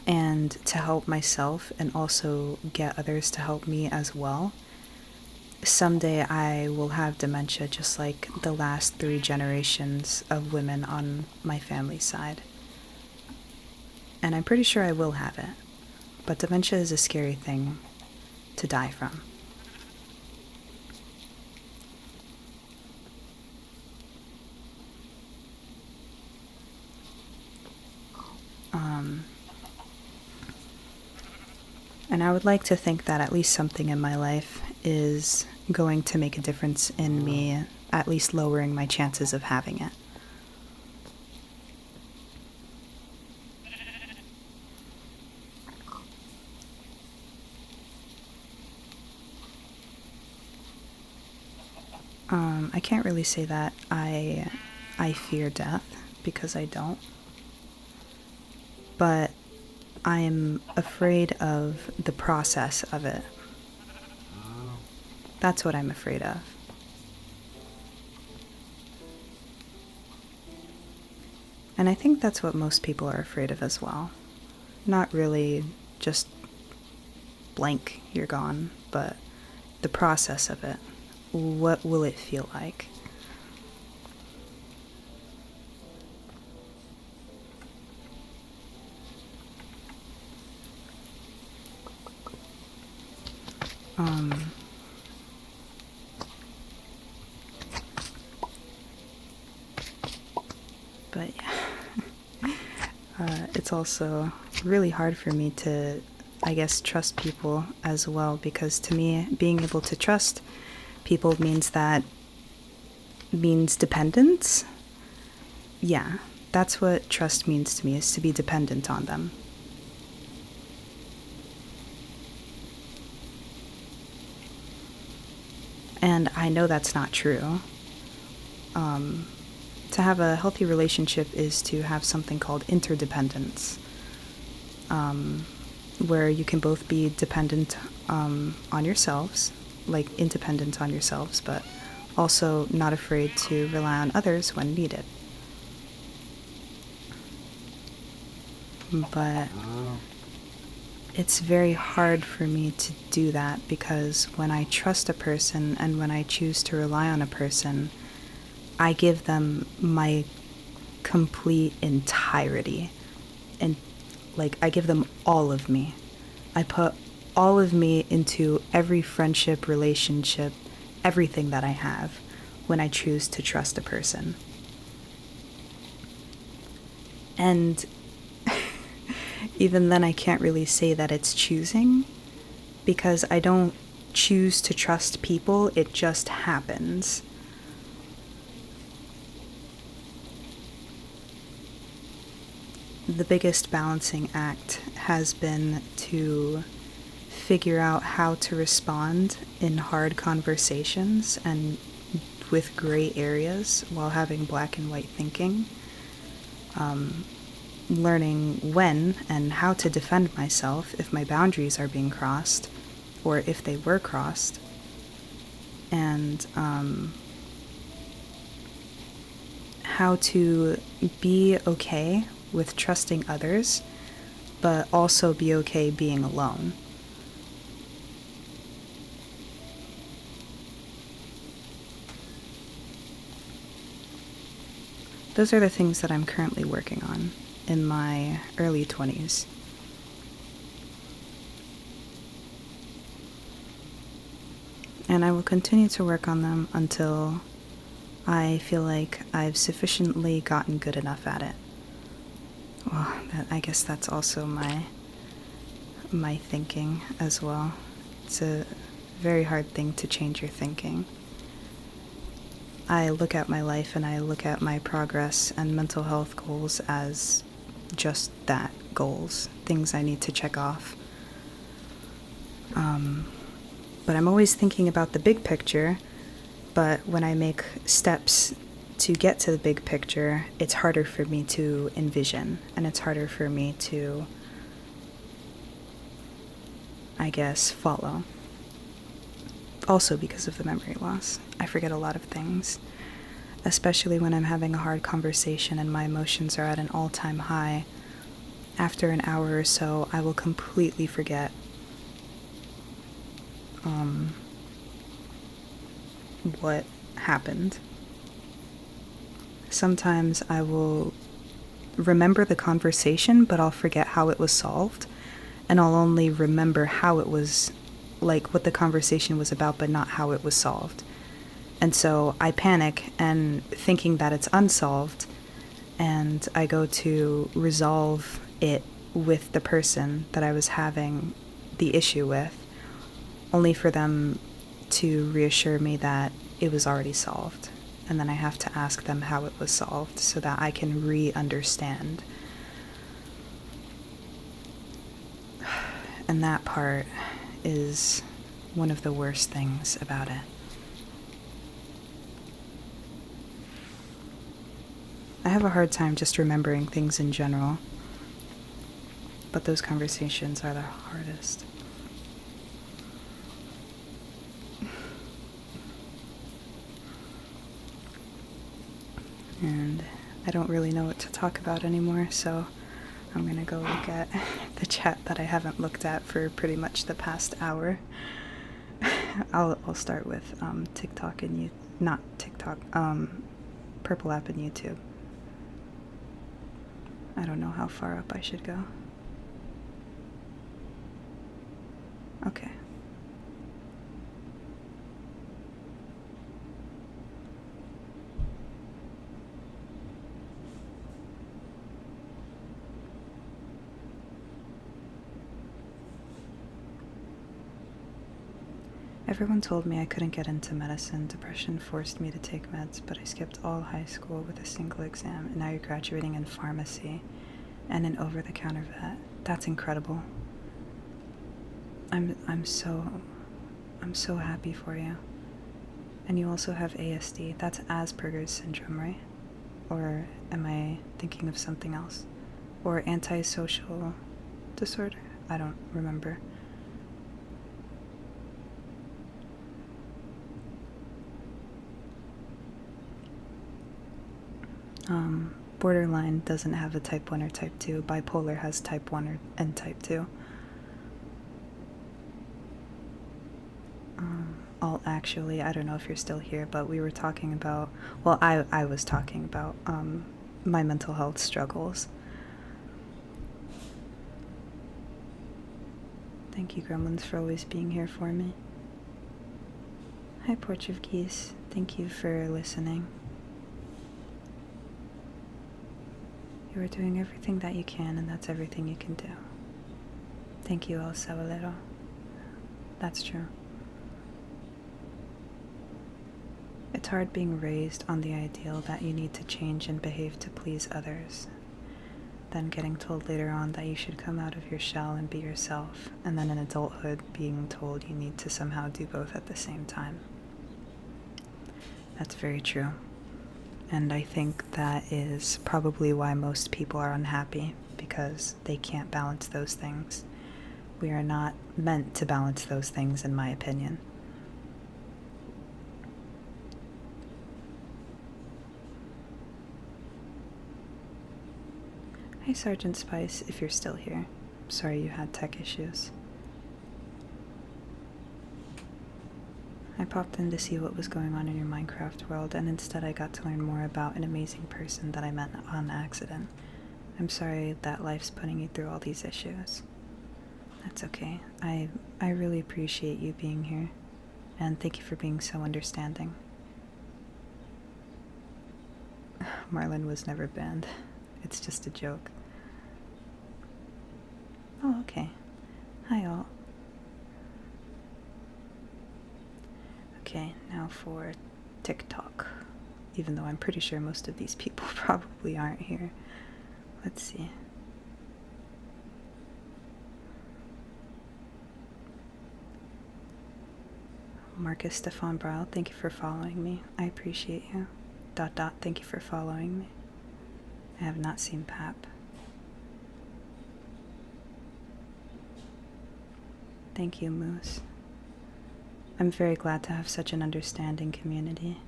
and to help myself and also get others to help me as well, someday I will have dementia just like the last 3 generations of women on my family's side. And I'm pretty sure I will have it. But dementia is a scary thing to die from. And I would like to think that at least something in my life is going to make a difference in me, at least lowering my chances of having it. I can't really say that I fear death, because I don't. But I am afraid of the process of it. That's what I'm afraid of. And I think that's what most people are afraid of as well. Not really just blank, you're gone, but the process of it. What will it feel like? But yeah, it's also really hard for me to, I guess, trust people as well, because to me, being able to trust people means that means dependence. Yeah, that's what trust means to me, is to be dependent on them. And I know that's not true. To have a healthy relationship is to have something called interdependence, where you can both be dependent on yourselves, like independent on yourselves, but also not afraid to rely on others when needed. But it's very hard for me to do that, because when I trust a person and when I choose to rely on a person, I give them my complete entirety. And like, I give them all of me. I put all of me into every friendship, relationship, everything that I have when I choose to trust a person. And even then, I can't really say that it's choosing, because I don't choose to trust people, it just happens. The biggest balancing act has been to figure out how to respond in hard conversations and with gray areas while having black and white thinking. Learning when and how to defend myself if my boundaries are being crossed, or if they were crossed. And how to be okay with trusting others, but also be okay being alone. Those are the things that I'm currently working on in my early 20s. And I will continue to work on them until I feel like I've sufficiently gotten good enough at it. Well, I guess that's also my thinking as well. It's a very hard thing to change your thinking. I look at my life and I look at my progress and mental health goals as just that, goals, things I need to check off. But I'm always thinking about the big picture, but when I make steps to get to the big picture, it's harder for me to envision, and it's harder for me to, I guess, follow. Also because of the memory loss. I forget a lot of things, especially when I'm having a hard conversation and my emotions are at an all-time high. After an hour or so, I will completely forget what happened. Sometimes I will remember the conversation, but I'll forget how it was solved, and I'll only remember how it was, like what the conversation was about, but not how it was solved. And so I panic and thinking that it's unsolved, and I go to resolve it with the person that I was having the issue with, only for them to reassure me that it was already solved. And then I have to ask them how it was solved so that I can re-understand. And that part is one of the worst things about it. I have a hard time just remembering things in general, but those conversations are the hardest. And I don't really know what to talk about anymore, so I'm gonna go look at the chat that I haven't looked at for pretty much the past hour. I'll start with TikTok and not TikTok, Purple App and YouTube. I don't know how far up I should go. Okay. Everyone told me I couldn't get into medicine. Depression forced me to take meds, but I skipped all high school with a single exam, and now you're graduating in pharmacy and an over-the-counter vet. That's incredible. I'm so happy for you. And you also have ASD. That's Asperger's syndrome, right? Or am I thinking of something else? Or antisocial disorder? I don't remember. Borderline doesn't have a type 1 or type 2. Bipolar has type 1 and type 2. Actually, I don't know if you're still here, but we were talking about, well, I was talking about my mental health struggles. Thank you, Gremlins, for always being here for me. Hi, Porch of Geese. Thank you for listening. You are doing everything that you can, and that's everything you can do. Thank you, El Sabalero. That's true. It's hard being raised on the ideal that you need to change and behave to please others, then getting told later on that you should come out of your shell and be yourself, and then in adulthood being told you need to somehow do both at the same time. That's very true. And I think that is probably why most people are unhappy, because they can't balance those things. We are not meant to balance those things, in my opinion. Hi, Sergeant Spice, if you're still here. Sorry you had tech issues. I popped in to see what was going on in your Minecraft world, and instead I got to learn more about an amazing person that I met on accident. I'm sorry that life's putting you through all these issues. That's okay. I really appreciate you being here, and thank you for being so understanding. Marlin was never banned. It's just a joke. Oh, okay. Hi, all. Okay, now for TikTok. Even though I'm pretty sure most of these people probably aren't here. Let's see. Marcus Stefan Braille, thank you for following me. I appreciate you. ... thank you for following me. I have not seen Pap. Thank you, Moose. I'm very glad to have such an understanding community.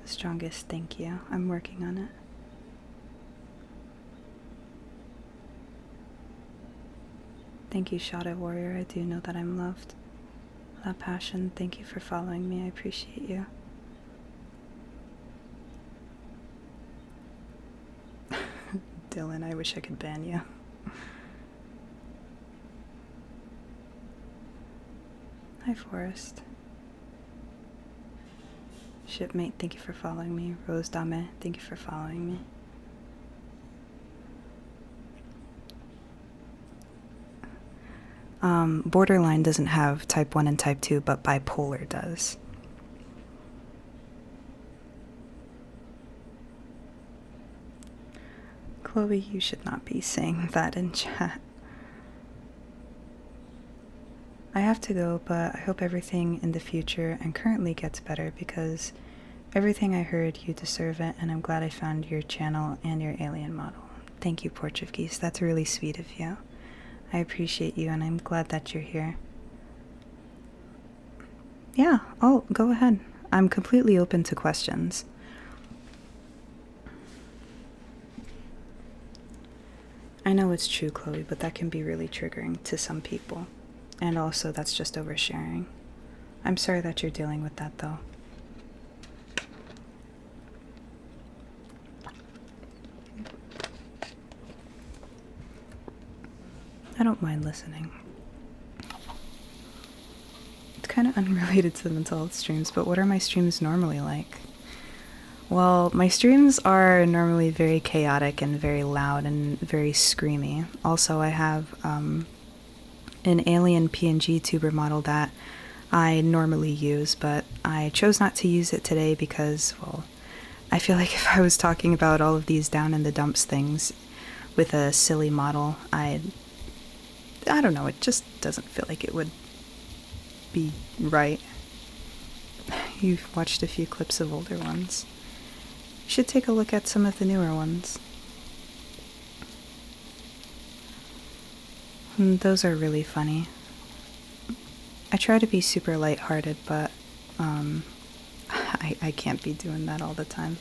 The strongest, thank you. I'm working on it. Thank you, Shadow Warrior. I do know that I'm loved. La Passion, thank you for following me. I appreciate you. Dylan, I wish I could ban you. Hi, Forest. Shipmate, thank you for following me. Rose Dame, thank you for following me. Borderline doesn't have type 1 and type 2, but bipolar does. Chloe, you should not be saying that in chat. I have to go, but I hope everything in the future and currently gets better, because everything I heard, you deserve it, and I'm glad I found your channel and your alien model. Thank you, Porch of Geese. That's really sweet of you. I appreciate you, and I'm glad that you're here. Yeah, oh, go ahead. I'm completely open to questions. I know it's true, Chloe, but that can be really triggering to some people. And also, that's just oversharing. I'm sorry that you're dealing with that, though. I don't mind listening. It's kind of unrelated to the mental health streams, but what are my streams normally like? Well, my streams are normally very chaotic and very loud and very screamy. Also, I have an alien PNG tuber model that I normally use, but I chose not to use it today because, well, I feel like if I was talking about all of these down in the dumps things with a silly model, I don't know, it just doesn't feel like it would be right. You've watched a few clips of older ones. You should take a look at some of the newer ones. Those are really funny. I try to be super lighthearted, but I can't be doing that all the time.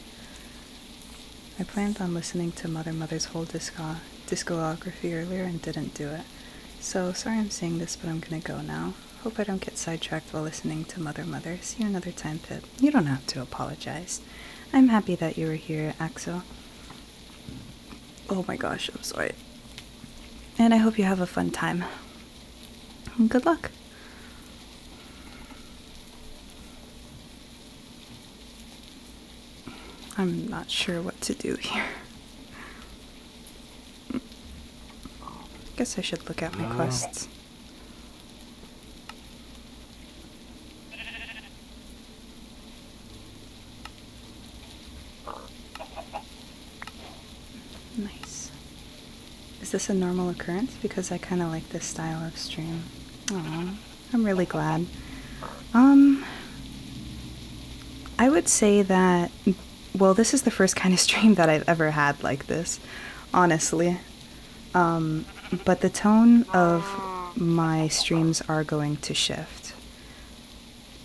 I planned on listening to Mother's whole discography earlier and didn't do it. So sorry I'm saying this, but I'm gonna go now. Hope I don't get sidetracked while listening to Mother. See you another time, Pip. You don't have to apologize. I'm happy that you were here, Axel. Oh my gosh, I'm sorry. And I hope you have a fun time. Good luck. I'm not sure what to do here. Guess I should look at my quests. Nice. Is this a normal occurrence? Because I kind of like this style of stream. Aw, I'm really glad. I would say that, well, this is the first kind of stream that I've ever had like this, honestly. But the tone of my streams are going to shift.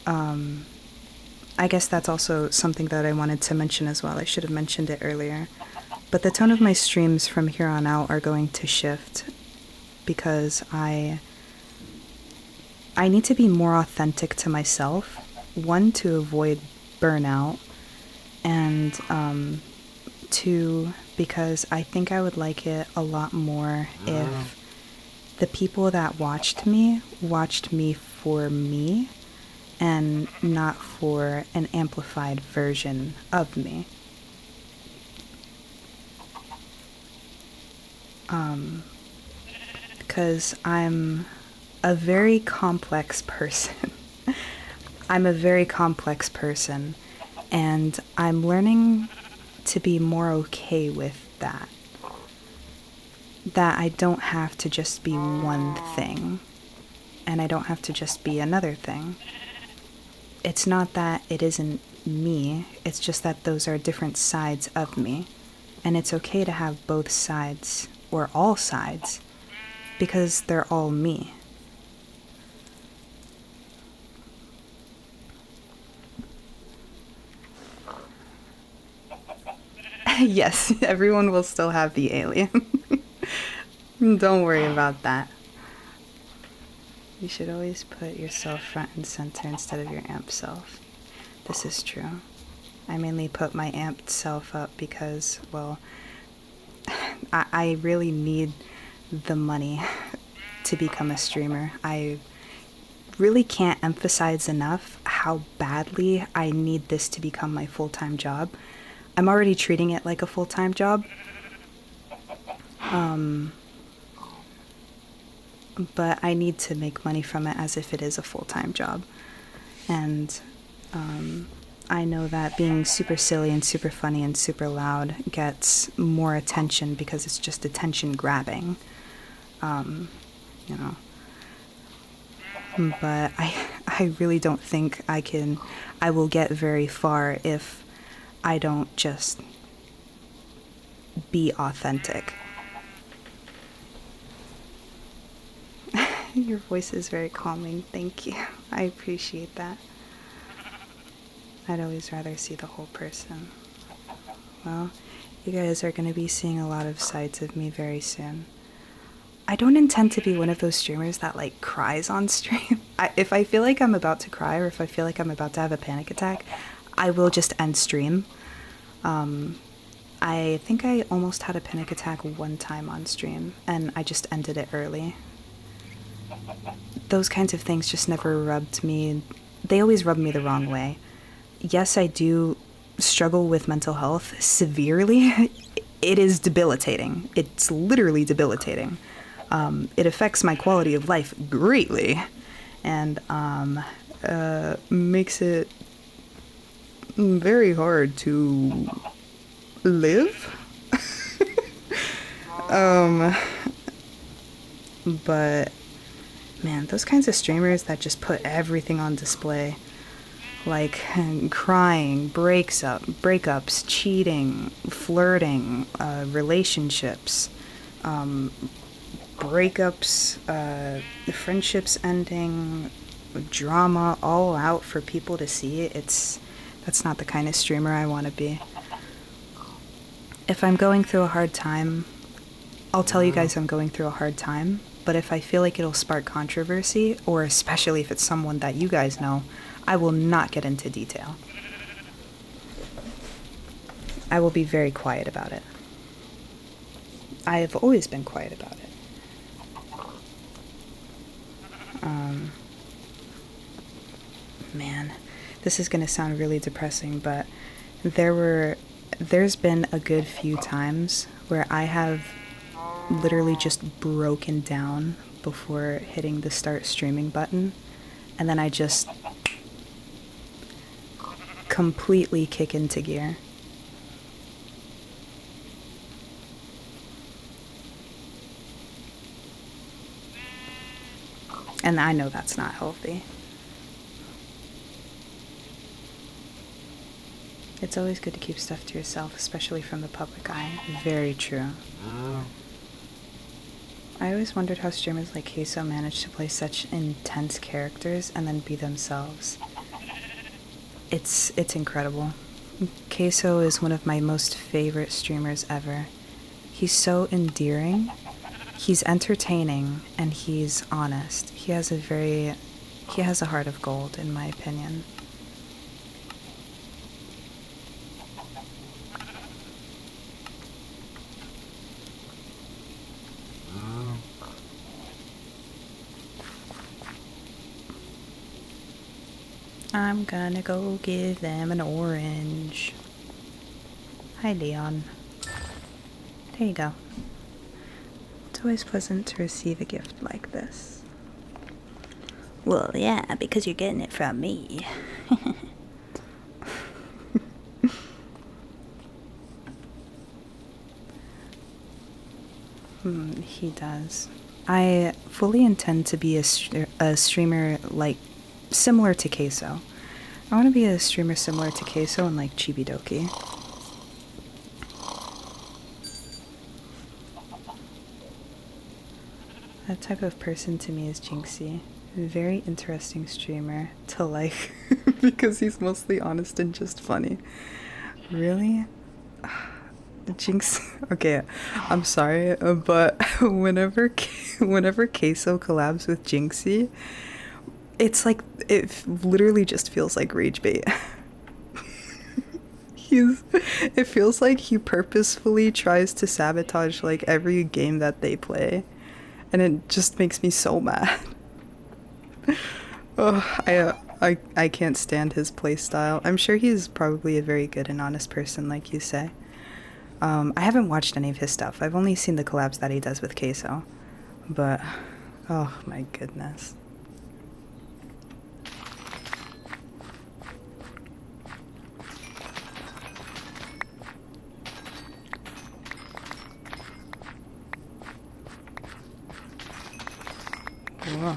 I guess that's also something that I wanted to mention as well. I should have mentioned it earlier. But the tone of my streams from here on out are going to shift because I need to be more authentic to myself. One, to avoid burnout, and two, because I think I would like it a lot more if the people that watched me for me and not for an amplified version of me. Because I'm a very complex person. I'm a very complex person, and I'm learning to be more okay with that. That I don't have to just be one thing, and I don't have to just be another thing. It's not that it isn't me, it's just that those are different sides of me, and it's okay to have both sides, or all sides, because they're all me. Yes, everyone will still have the alien. Don't worry about that. You should always put yourself front and center instead of your amp self. This is true. I mainly put my amped self up because, well, I really need the money to become a streamer. I really can't emphasize enough how badly I need this to become my full-time job. I'm already treating it like a full-time job. But I need to make money from it as if it is a full-time job. And I know that being super silly and super funny and super loud gets more attention because it's just attention grabbing. You know. But I really don't think I will get very far if I don't just be authentic. Your voice is very calming, thank you. I appreciate that. I'd always rather see the whole person. Well, you guys are going to be seeing a lot of sides of me very soon. I don't intend to be one of those streamers that, like, cries on stream. If I feel like I'm about to cry or if I feel like I'm about to have a panic attack, I will just end stream. I think I almost had a panic attack one time on stream, and I just ended it early. Those kinds of things just never rubbed me. They always rub me the wrong way. Yes, I do struggle with mental health severely. It is debilitating. It's literally debilitating. It affects my quality of life greatly, and makes it very hard to live. um, but man, those kinds of streamers that just put everything on display, like crying, breakups, cheating, flirting, relationships, breakups, friendships ending, drama, all out for people to see. That's not the kind of streamer I want to be. If I'm going through a hard time, I'll tell you guys I'm going through a hard time, but if I feel like it'll spark controversy, or especially if it's someone that you guys know, I will not get into detail. I will be very quiet about it. I have always been quiet about it. Man, this is gonna sound really depressing, but there's been a good few times where I have literally just broken down before hitting the start streaming button, and then I just completely kick into gear. And I know that's not healthy. It's always good to keep stuff to yourself, especially from the public eye. Very true. I always wondered how streamers like Queso manage to play such intense characters and then be themselves. It's incredible. Queso is one of my most favorite streamers ever. He's so endearing, he's entertaining, and he's honest. He has a heart of gold, in my opinion. I'm gonna go give them an orange. Hi, Leon. There you go. It's always pleasant to receive a gift like this. Well, yeah, because you're getting it from me. He does. I fully intend to be a streamer like similar to Queso. I want to be a streamer similar to Queso and like Chibidoki. That type of person to me is Jinxie. Very interesting streamer to like because he's mostly honest and just funny. Really? Jinx. Okay, I'm sorry, but whenever Queso collabs with Jinxie, it's like it literally just feels like rage bait. It feels like he purposefully tries to sabotage like every game that they play, and it just makes me so mad. Oh, I can't stand his playstyle. I'm sure he's probably a very good and honest person, like you say. I haven't watched any of his stuff. I've only seen the collabs that he does with Queso. But, oh my goodness. Whoa.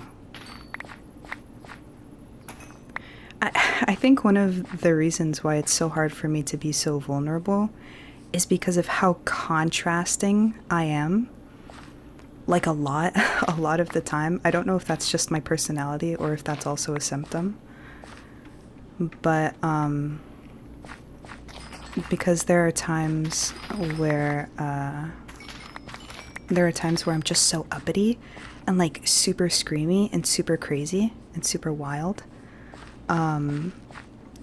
I think one of the reasons why it's so hard for me to be so vulnerable is because of how contrasting I am. Like a lot of the time. I don't know if that's just my personality or if that's also a symptom. But, because there are times where I'm just so uppity and like super screamy and super crazy and super wild. And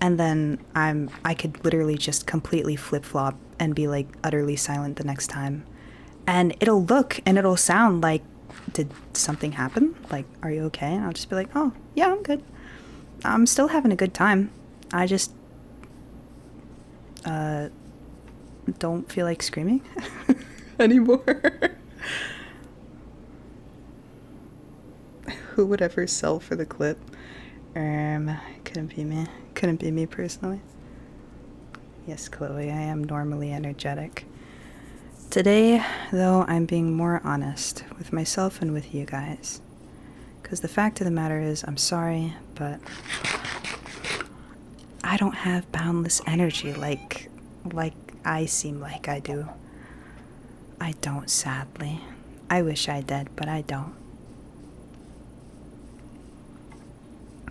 then I could literally just completely flip-flop and be like utterly silent the next time. And it'll look and it'll sound like, did something happen? Like, are you okay? And I'll just be like, oh, yeah, I'm good. I'm still having a good time. I just, don't feel like screaming anymore. Who would ever sell for the clip? Couldn't be me. Couldn't be me personally. Yes, Chloe, I am normally energetic. Today, though, I'm being more honest with myself and with you guys. Because the fact of the matter is, I'm sorry, but I don't have boundless energy like I seem like I do. I don't, sadly. I wish I did, but I don't.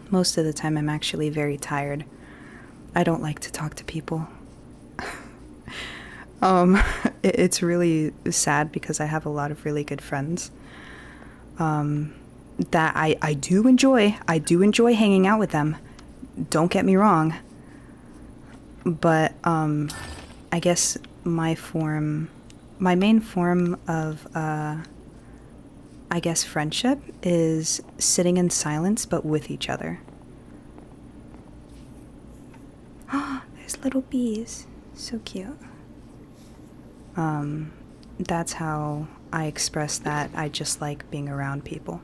Most of the time, I'm actually very tired. I don't like to talk to people. It's really sad because I have a lot of really good friends. That I do enjoy. I do enjoy hanging out with them. Don't get me wrong. But, I guess my main form of, I guess friendship is sitting in silence but with each other. Oh, there's little bees. So cute. That's how I express that I just like being around people.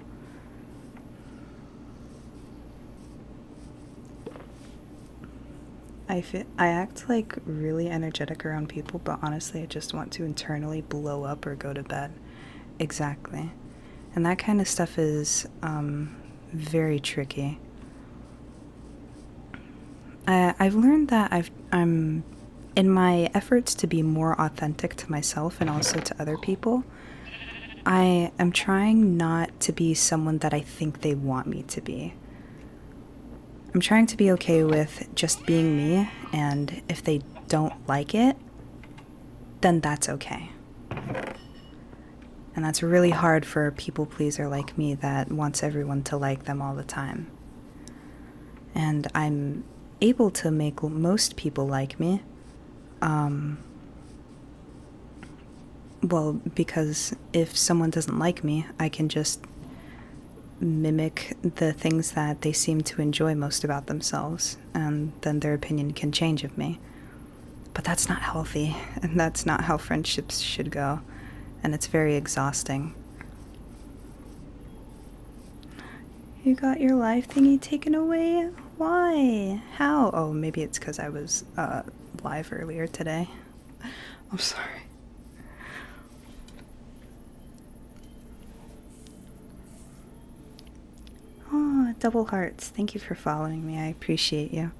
I act like really energetic around people, but honestly I just want to internally blow up or go to bed. Exactly. And that kind of stuff is very tricky. I've learned that I'm in my efforts to be more authentic to myself and also to other people, I am trying not to be someone that I think they want me to be. I'm trying to be okay with just being me, and if they don't like it, then that's okay. And that's really hard for a people pleaser like me that wants everyone to like them all the time. And I'm able to make most people like me. Well, because if someone doesn't like me, I can just mimic the things that they seem to enjoy most about themselves, and then their opinion can change of me. But that's not healthy, and that's not how friendships should go, and it's very exhausting. You got your life thingy taken away? Why? How? Oh, maybe it's because I was live earlier today. I'm sorry. Oh, double hearts. Thank you for following me. I appreciate you.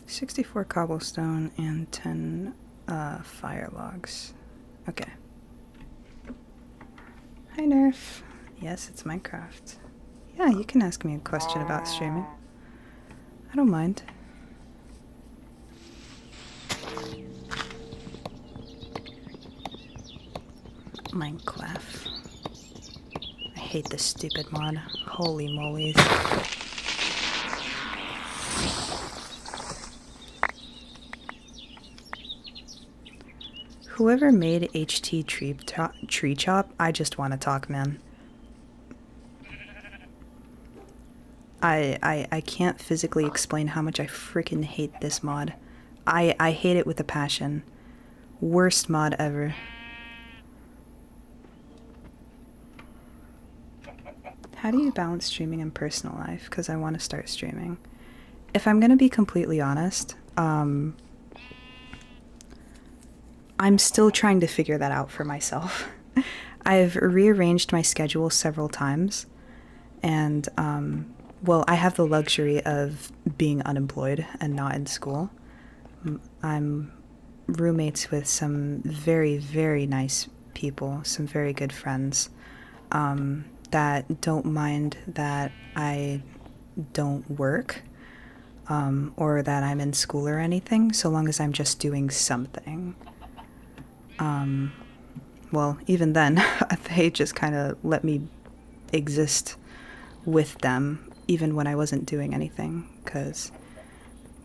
$64 cobblestone and 10 fire logs. Okay. Hi, Nerf. Yes, it's Minecraft. Yeah, you can ask me a question about streaming. I don't mind. Minecraft. I hate this stupid mod. Holy moly. Whoever made HT Tree Chop, I just want to talk, man. I can't physically explain how much I freaking hate this mod. I hate it with a passion. Worst mod ever. How do you balance streaming and personal life? Because I want to start streaming. If I'm going to be completely honest, I'm still trying to figure that out for myself. I've rearranged my schedule several times, and, well, I have the luxury of being unemployed and not in school. I'm roommates with some very, very nice people, some very good friends, that don't mind that I don't work, or that I'm in school or anything, so long as I'm just doing something. Well, even then, they just kind of let me exist with them, even when I wasn't doing anything, because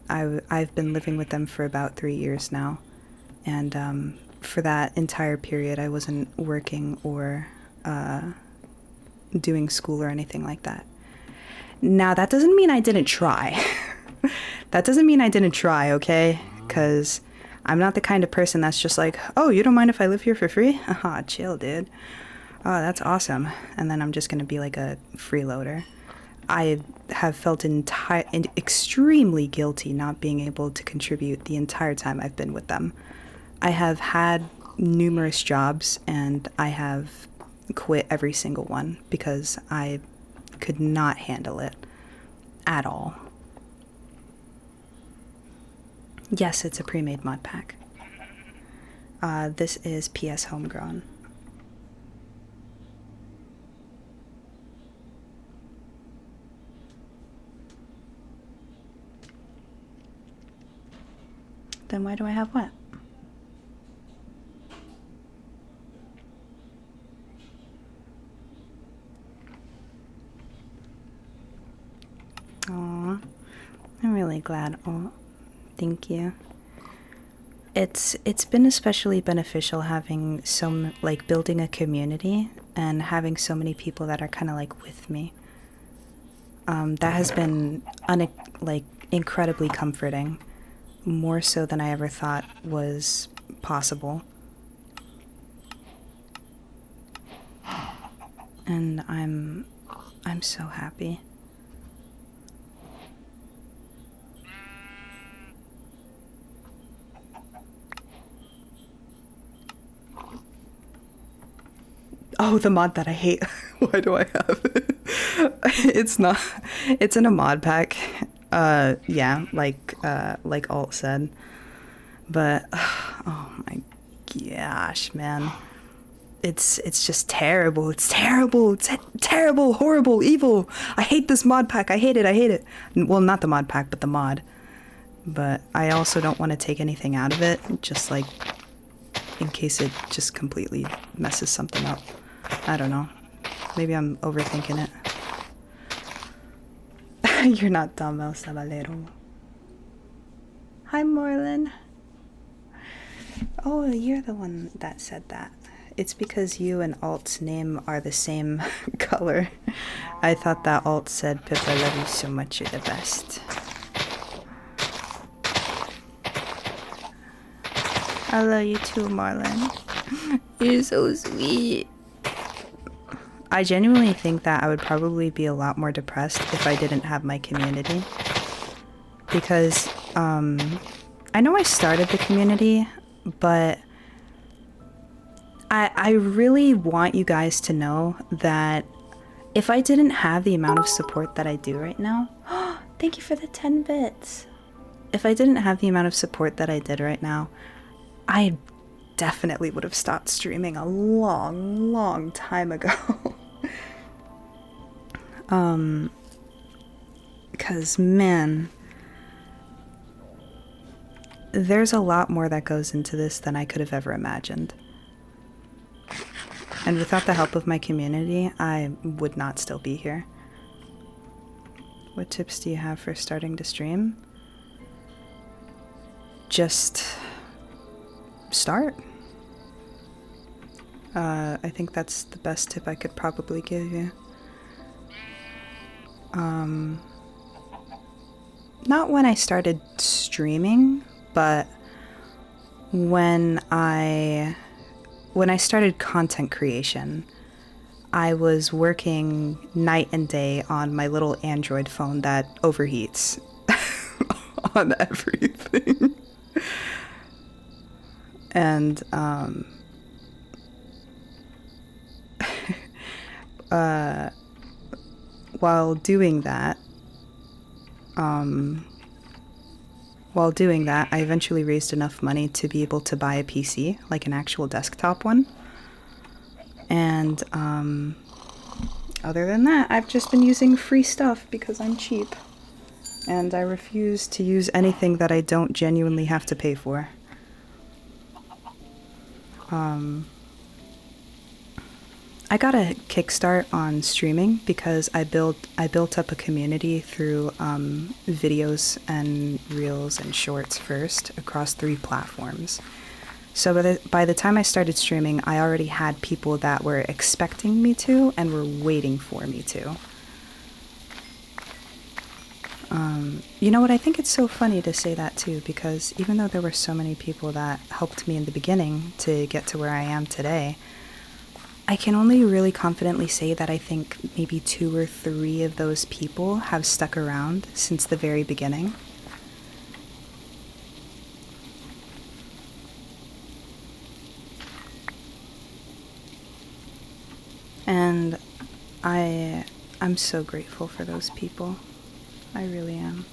I've been living with them for about 3 years now, and for that entire period, I wasn't working or doing school or anything like that. Now, that doesn't mean I didn't try. That doesn't mean I didn't try, okay? Because I'm not the kind of person that's just like, oh, you don't mind if I live here for free? Haha, chill, dude. Oh, that's awesome. And then I'm just going to be like a freeloader. I have felt extremely guilty not being able to contribute the entire time I've been with them. I have had numerous jobs and I have quit every single one because I could not handle it at all. Yes, it's a pre-made mod pack. This is PS Homegrown. Then why do I have what? Aw, I'm really glad. Oh, thank you. It's been especially beneficial having building a community and having so many people that are kind of like with me. That has been incredibly comforting, more so than I ever thought was possible. And I'm so happy. Oh, the mod that I hate. Why do I have it? It's in a mod pack. Yeah, like Alt said. But, oh my gosh, man. It's just terrible. It's terrible. It's terrible, horrible, evil. I hate this mod pack. I hate it. Well, not the mod pack, but the mod. But I also don't want to take anything out of it, just like in case it just completely messes something up. I don't know. Maybe I'm overthinking it. You're not dumb, El Sabalero. Hi, Morlin. Oh, you're the one that said that. It's because you and Alt's name are the same color. I thought that Alt said, Pip, I love you so much, you're the best. I love you too, Marlon. You're so sweet. I genuinely think that I would probably be a lot more depressed if I didn't have my community. Because, I know I started the community, but I really want you guys to know that if I didn't have the amount of support that I do right now, thank you for the 10 bits. If I didn't have the amount of support that I did right now, I definitely would have stopped streaming a long time ago. Because, man, there's a lot more that goes into this than I could have ever imagined. And without the help of my community, I would not still be here. What tips do you have for starting to stream? Just start. I think that's the best tip I could probably give you. Not when I started streaming, but when I started content creation, I was working night and day on my little Android phone that overheats on everything. And, while doing that, I eventually raised enough money to be able to buy a PC, like an actual desktop one. And, other than that, I've just been using free stuff because I'm cheap. And I refuse to use anything that I don't genuinely have to pay for. I got a kickstart on streaming because I built up a community through videos and reels and shorts first across 3 platforms. So by the time I started streaming, I already had people that were expecting me to and were waiting for me to. You know what? I think it's so funny to say that too, because even though there were so many people that helped me in the beginning to get to where I am today, I can only really confidently say that I think maybe 2 or 3 of those people have stuck around since the very beginning. And I'm so grateful for those people. I really am.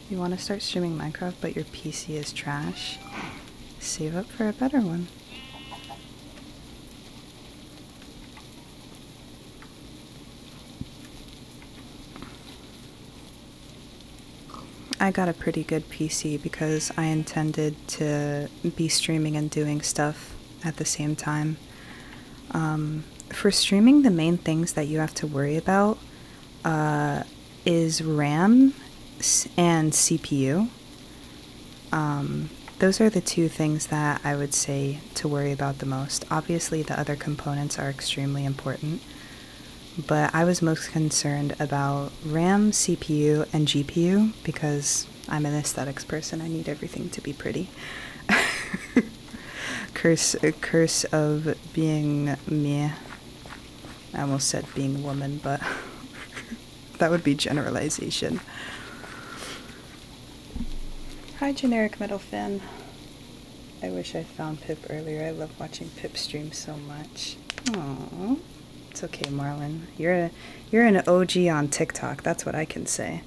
You want to start streaming Minecraft, but your PC is trash? Save up for a better one. I got a pretty good PC because I intended to be streaming and doing stuff at the same time. For streaming, the main things that you have to worry about is RAM and CPU. Those are the 2 things that I would say to worry about the most. Obviously, the other components are extremely important, but I was most concerned about RAM, CPU, and GPU because I'm an aesthetics person. I need everything to be pretty. Curse of being me. I almost said being a woman, but that would be generalization. Hi, Generic Metal Fan. I wish I found Pip earlier. I love watching Pip stream so much. Aww. It's okay, Marlon. You're an OG on TikTok. That's what I can say.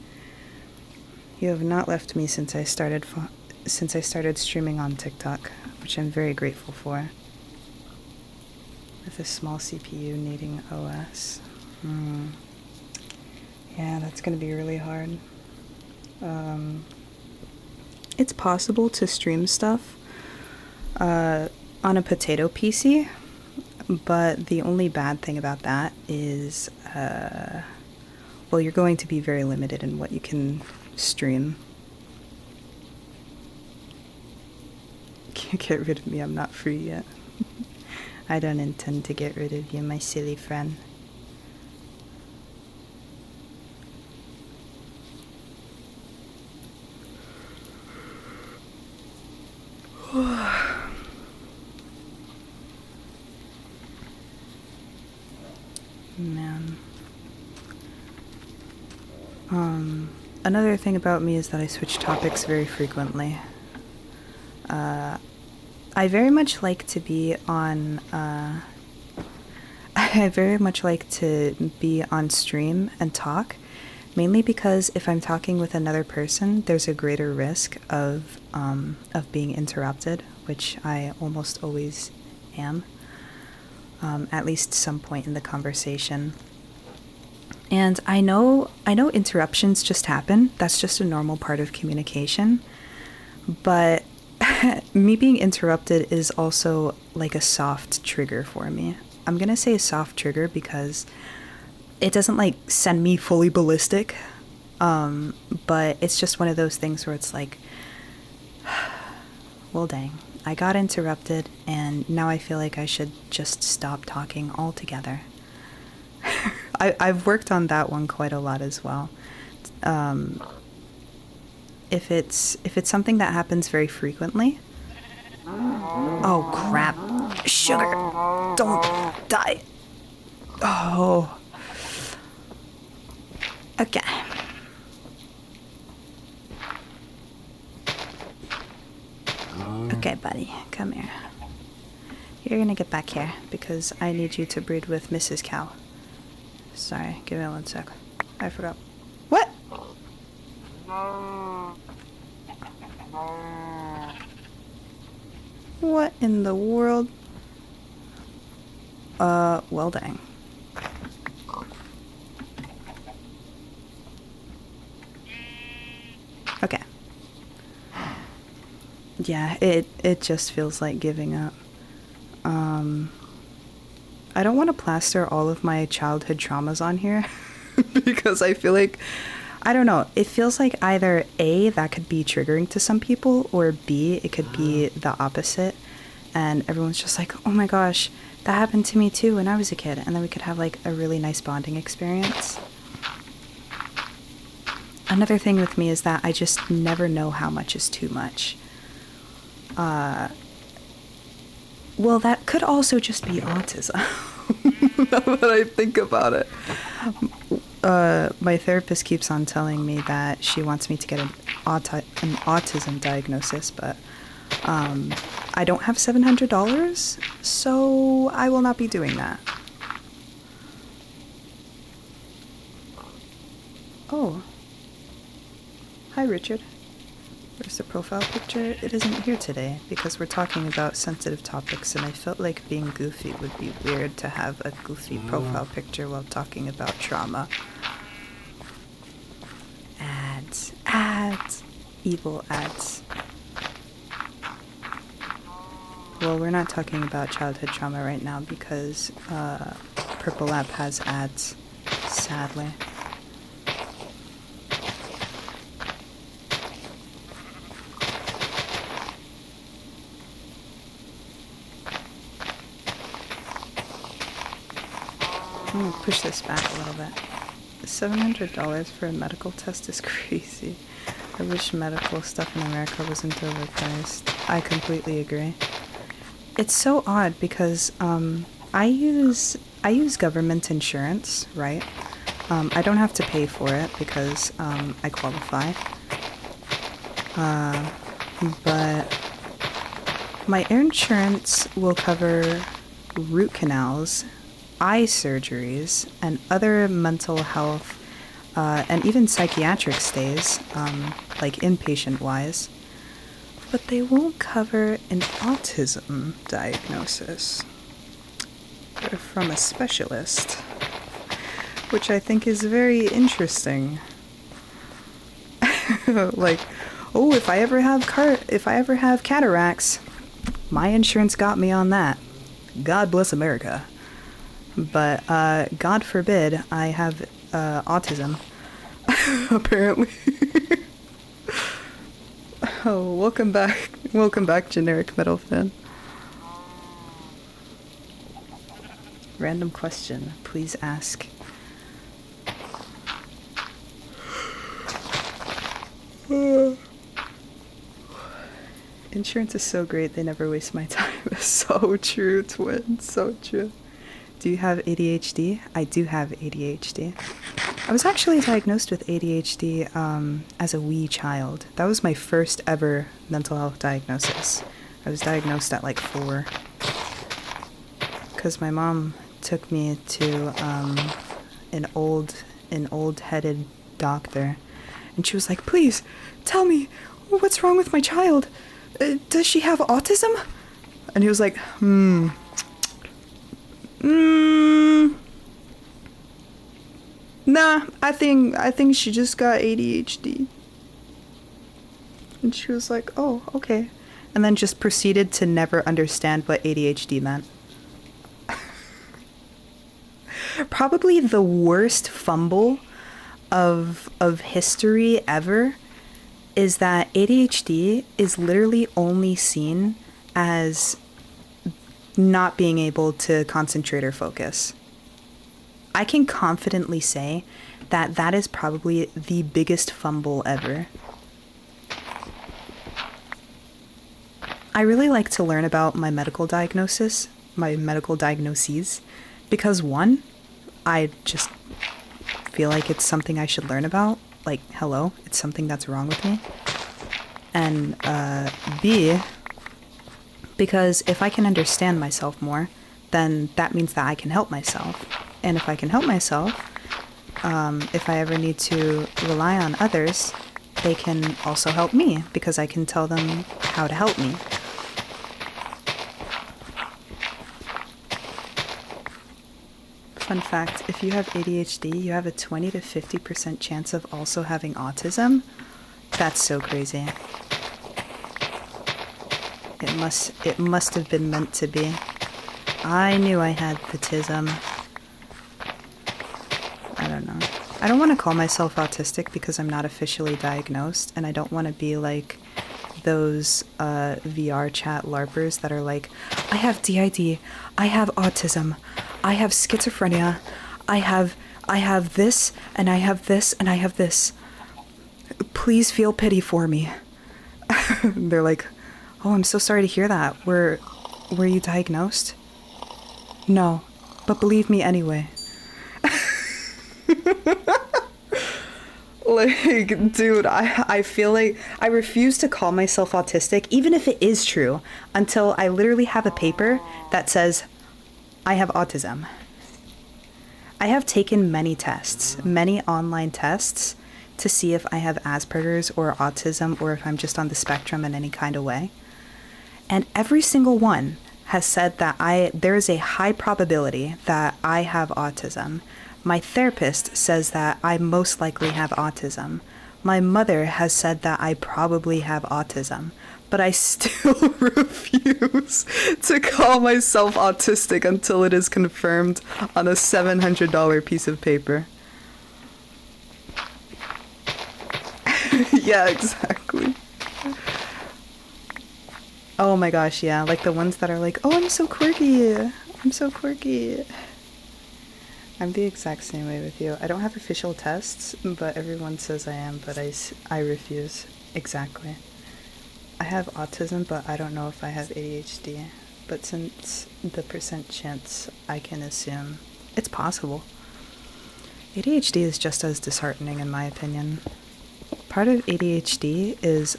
You have not left me since I started streaming on TikTok, which I'm very grateful for. With a small CPU needing OS. Yeah, that's gonna be really hard. It's possible to stream stuff on a potato PC, but the only bad thing about that is, well, you're going to be very limited in what you can stream. Can't get rid of me, I'm not free yet. I don't intend to get rid of you, my silly friend. Man. Another thing about me is that I switch topics very frequently. I very much like to be on, I very much like to be on stream and talk, mainly because if I'm talking with another person, there's a greater risk of being interrupted, which I almost always am, at least some point in the conversation. And I know interruptions just happen. That's just a normal part of communication. But me being interrupted is also like a soft trigger for me. I'm gonna say a soft trigger because it doesn't like send me fully ballistic. But it's just one of those things where it's like, well, dang, I got interrupted and now I feel like I should just stop talking altogether. I've worked on that one quite a lot as well. If it's something that happens very frequently. Oh crap. Sugar, don't die. Oh. Okay. Okay, buddy, come here. You're gonna get back here because I need you to breed with Mrs. Cow. Sorry, give me 1 sec. I forgot. What? What in the world? Well, dang. Okay. Yeah, it just feels like giving up. I don't want to plaster all of my childhood traumas on here because I feel like, I don't know, it feels like either A, that could be triggering to some people, or B, it could be the opposite. And everyone's just like, oh my gosh, that happened to me too when I was a kid. And then we could have like a really nice bonding experience. Another thing with me is that I just never know how much is too much. Well, that could also just be autism. Now that I think about it. My therapist keeps on telling me that she wants me to get an autism diagnosis, but I don't have $700, so I will not be doing that. Oh. Hi, Richard. Where's the profile picture? It isn't here today because we're talking about sensitive topics, and I felt like being goofy would be weird to have a goofy profile picture while talking about trauma. Ads, evil ads. Well, we're not talking about childhood trauma right now because Purple App has ads, sadly. I'm gonna push this back a little bit. $700 for a medical test is crazy. I wish medical stuff in America wasn't overpriced. I completely agree. It's so odd because I use government insurance, right? I don't have to pay for it because I qualify. But my insurance will cover root canals, eye surgeries, and other mental health and even psychiatric stays, like inpatient-wise. But they won't cover an autism diagnosis from a specialist, which I think is very interesting. Like, oh, if I ever have cataracts, my insurance got me on that. God bless America. But God forbid I have autism. Apparently. Oh, welcome back, generic metal fan. Random question, please ask. Insurance is so great, they never waste my time. So true, twin, so true. Do you have ADHD? I do have ADHD. I was actually diagnosed with ADHD as a wee child. That was my first ever mental health diagnosis. I was diagnosed at like 4. Because my mom took me to an old-headed doctor. And she was like, please, tell me, what's wrong with my child? Does she have autism? And he was like, nah, I think she just got ADHD. And she was like, oh, okay. And then just proceeded to never understand what ADHD meant. Probably the worst fumble of history ever is that ADHD is literally only seen as not being able to concentrate or focus. I can confidently say that that is probably the biggest fumble ever. I really like to learn about my medical diagnosis, my medical diagnoses, because one, I just feel like it's something I should learn about. Like, hello, it's something that's wrong with me. And B, because if I can understand myself more, then that means that I can help myself. And if I can help myself, if I ever need to rely on others, they can also help me because I can tell them how to help me. Fun fact, if you have ADHD, you have a 20 to 50% chance of also having autism. That's so crazy. It must have been meant to be. I knew I had the tism. I don't know. I don't want to call myself autistic because I'm not officially diagnosed, and I don't want to be like those VR chat LARPers that are like, I have DID, I have autism, I have schizophrenia, I have this, and I have this, and I have this. please feel pity for me. They're like, oh, I'm so sorry to hear that. Were you diagnosed? No, but believe me anyway. Like, dude, I feel like I refuse to call myself autistic, even if it is true, until I literally have a paper that says I have autism. I have taken many tests, many online tests, to see if I have Asperger's or autism or if I'm just on the spectrum in any kind of way. And every single one has said that there is a high probability that I have autism. My therapist says that I most likely have autism. My mother has said that I probably have autism, but I still refuse to call myself autistic until it is confirmed on a $700 piece of paper. Yeah, exactly. Oh my gosh, yeah, like the ones that are like, oh, I'm so quirky. I'm so quirky. I'm the exact same way with you. I don't have official tests, but everyone says I am, but I refuse. Exactly. I have autism, but I don't know if I have ADHD. But since the percent chance, I can assume it's possible. ADHD is just as disheartening in my opinion. Part of ADHD is,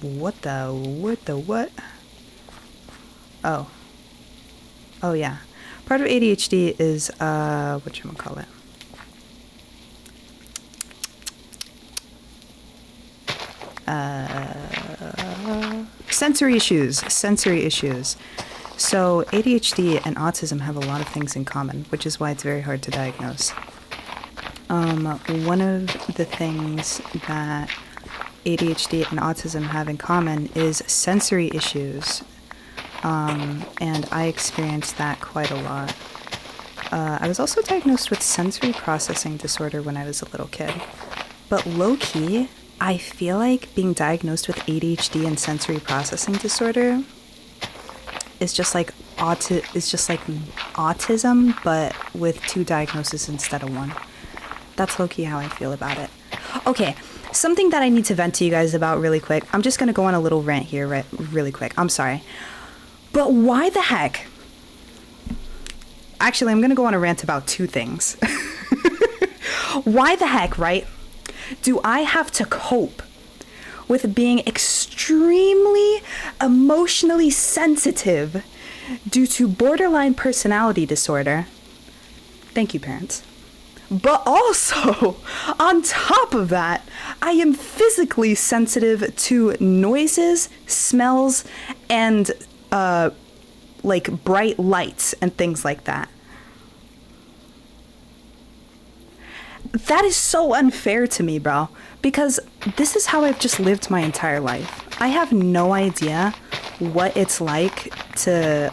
what? Oh yeah. Part of ADHD is, whatchamacallit? Sensory issues. So ADHD and autism have a lot of things in common, which is why it's very hard to diagnose. One of the things that ADHD and autism have in common is sensory issues. And I experienced that quite a lot. I was also diagnosed with sensory processing disorder when I was a little kid. But low-key, I feel like being diagnosed with ADHD and sensory processing disorder is just like autism, but with 2 diagnoses instead of 1. That's low-key how I feel about it. Okay, something that I need to vent to you guys about really quick. I'm just going to go on a little rant here really quick. I'm sorry. But why the heck? Actually, I'm going to go on a rant about 2 things. Why the heck, right? Do I have to cope with being extremely emotionally sensitive due to borderline personality disorder? Thank you, parents. But also, on top of that, I am physically sensitive to noises, smells, and like bright lights and things like that. That is so unfair to me, bro, because this is how I've just lived my entire life. I have no idea what it's like to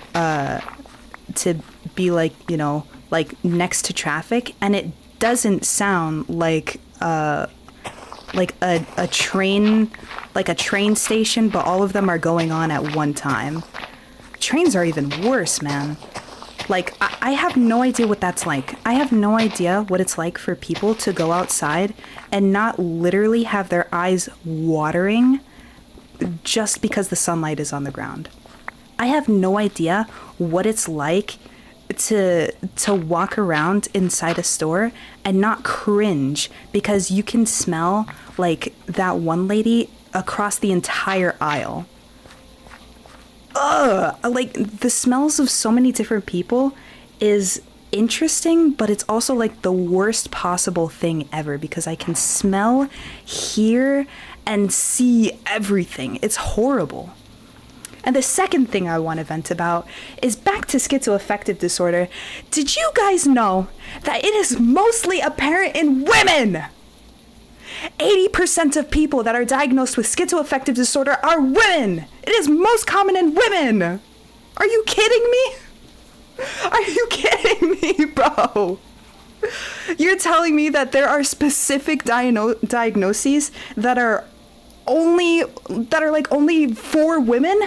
be like, you know, like next to traffic, and it doesn't sound like a train station, but all of them are going on at one time. Trains are even worse, man. Like, I have no idea what that's like. I have no idea what it's like for people to go outside and not literally have their eyes watering just because the sunlight is on the ground. I have no idea what it's like to walk around inside a store and not cringe because you can smell like that one lady across the entire aisle. Ugh, like the smells of so many different people is interesting, but it's also like the worst possible thing ever because I can smell, hear, and see everything. It's horrible. And the second thing I want to vent about is back to schizoaffective disorder. Did you guys know that it is mostly apparent in women? 80% of people that are diagnosed with schizoaffective disorder are women. It is most common in women. Are you kidding me? Are you kidding me, bro? You're telling me that there are specific diagnoses that are like only for women?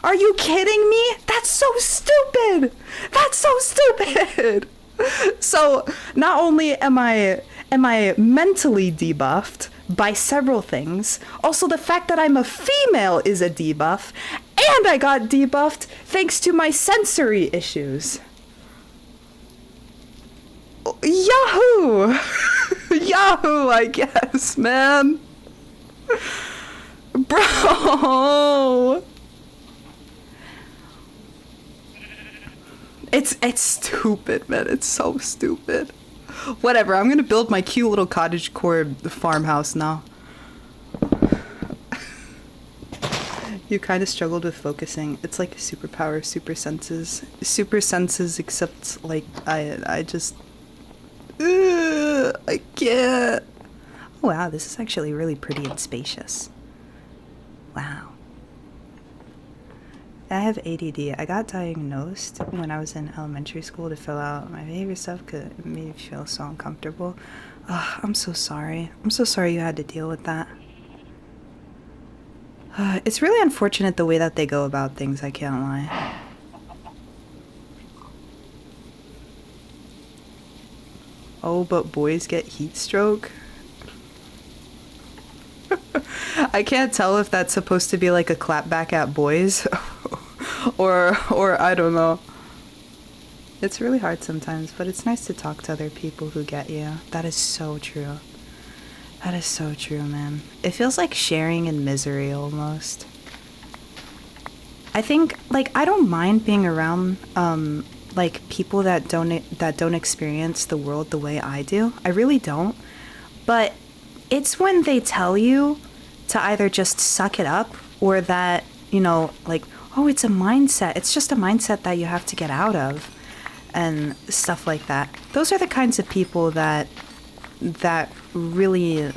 Are you kidding me? That's so stupid. That's so stupid. So not only am I am I mentally debuffed by several things. Also, the fact that I'm a female is a debuff, and I got debuffed thanks to my sensory issues. Yahoo! Yahoo, I guess, man. Bro! It's stupid, man. It's so stupid. Whatever, I'm gonna build my cute little cottagecore farmhouse now. You kind of struggled with focusing. It's like superpower, super senses. Super senses, except, like, I just... I can't. Oh, wow, this is actually really pretty and spacious. Wow. I have ADD. I got diagnosed when I was in elementary school to fill out my behavior stuff because it made me feel so uncomfortable. Ugh, I'm so sorry. I'm so sorry you had to deal with that. It's really unfortunate the way that they go about things, I can't lie. Oh, but boys get heat stroke? I can't tell if that's supposed to be like a clap back at boys or I don't know. It's really hard sometimes, but it's nice to talk to other people who get you. That is so true. That is so true, man. It feels like sharing in misery almost. I think, like, I don't mind being around like people that don't experience the world the way I do. I really don't. But it's when they tell you to either just suck it up or that, you know, like, oh, it's a mindset. It's just a mindset that you have to get out of and stuff like that. Those are the kinds of people that really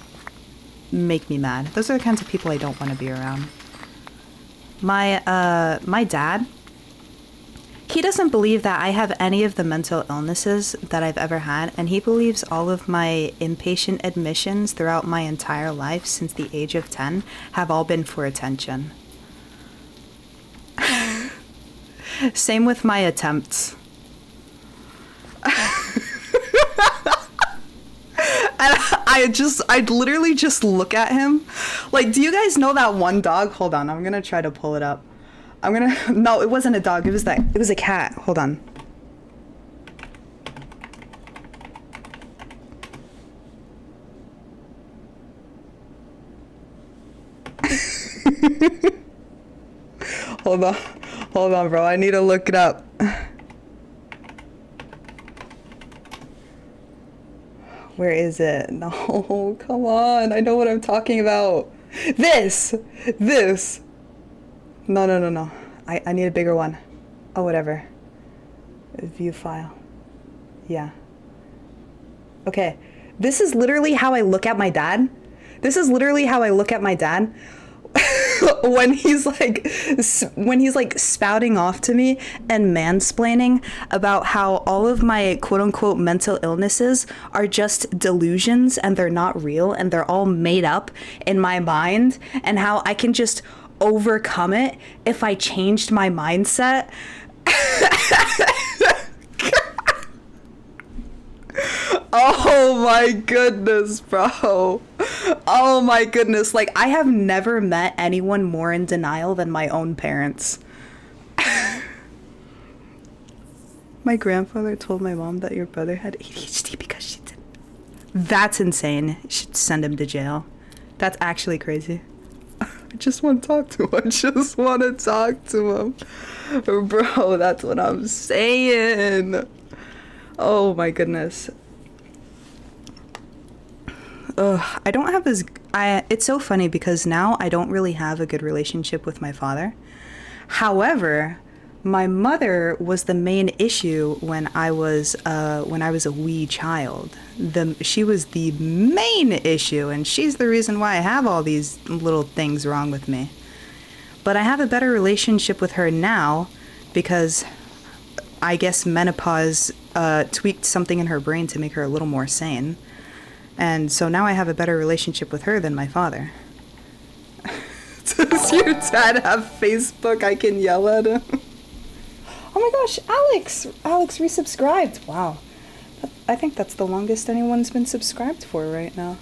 make me mad. Those are the kinds of people I don't want to be around. My dad, he doesn't believe that I have any of the mental illnesses that I've ever had, and he believes all of my inpatient admissions throughout my entire life since the age of 10 have all been for attention. Same with my attempts. And I'd literally just look at him. Like, do you guys know that one dog? Hold on, I'm gonna try to pull it up. No, it wasn't a dog, it was a cat. Hold on. Hold on, bro, I need to look it up. Where is it? No, come on. I know what I'm talking about. This. No. I need a bigger one. Oh, whatever. View file. Yeah. Okay. This is literally how I look at my dad. when he's like spouting off to me and mansplaining about how all of my quote unquote mental illnesses are just delusions and they're not real and they're all made up in my mind, and how I can just overcome it if I changed my mindset. Oh my goodness, bro. Oh my goodness. Like, I have never met anyone more in denial than my own parents. My grandfather told my mom that your brother had ADHD because she did. That's insane. You should send him to jail. That's actually crazy. I just want to talk to him. Bro, that's what I'm saying. Oh my goodness. I don't have it's so funny because now I don't really have a good relationship with my father. However, my mother was the main issue when I was a wee child. She was the main issue, and she's the reason why I have all these little things wrong with me. But I have a better relationship with her now because I guess menopause tweaked something in her brain to make her a little more sane. And so now I have a better relationship with her than my father. Does your dad have Facebook? I can yell at him. Oh my gosh, Alex resubscribed. Wow. I think that's the longest anyone's been subscribed for right now.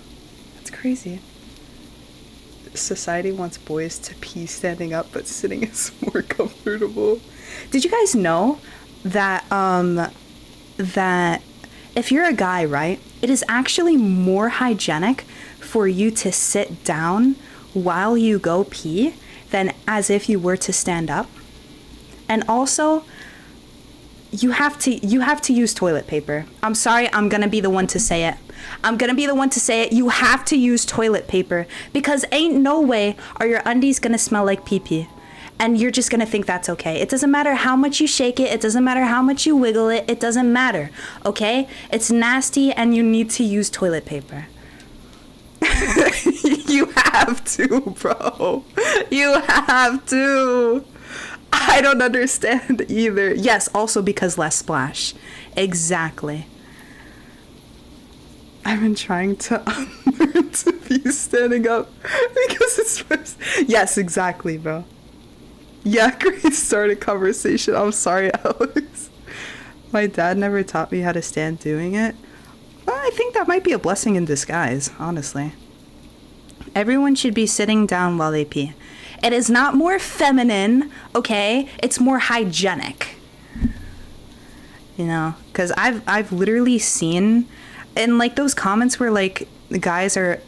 That's crazy. Society wants boys to pee standing up, but sitting is more comfortable. Did you guys know that that if you're a guy, right, it is actually more hygienic for you to sit down while you go pee than as if you were to stand up? And also, you have to use toilet paper. I'm sorry, I'm gonna be the one to say it. You have to use toilet paper, because ain't no way are your undies gonna smell like pee-pee. And you're just gonna think that's okay. It doesn't matter how much you shake it. It doesn't matter how much you wiggle it. It doesn't matter, okay? It's nasty and you need to use toilet paper. You have to, bro. You have to. I don't understand either. Yes, also because less splash. Exactly. I've been trying to unlearn to be standing up because it's... Yes, exactly, bro. Yeah, great started conversation. I'm sorry, Alex. My dad never taught me how to stand doing it. Well, I think that might be a blessing in disguise, honestly. Everyone should be sitting down while they pee. It is not more feminine, okay? It's more hygienic. You know, because I've literally seen, and like those comments where like guys are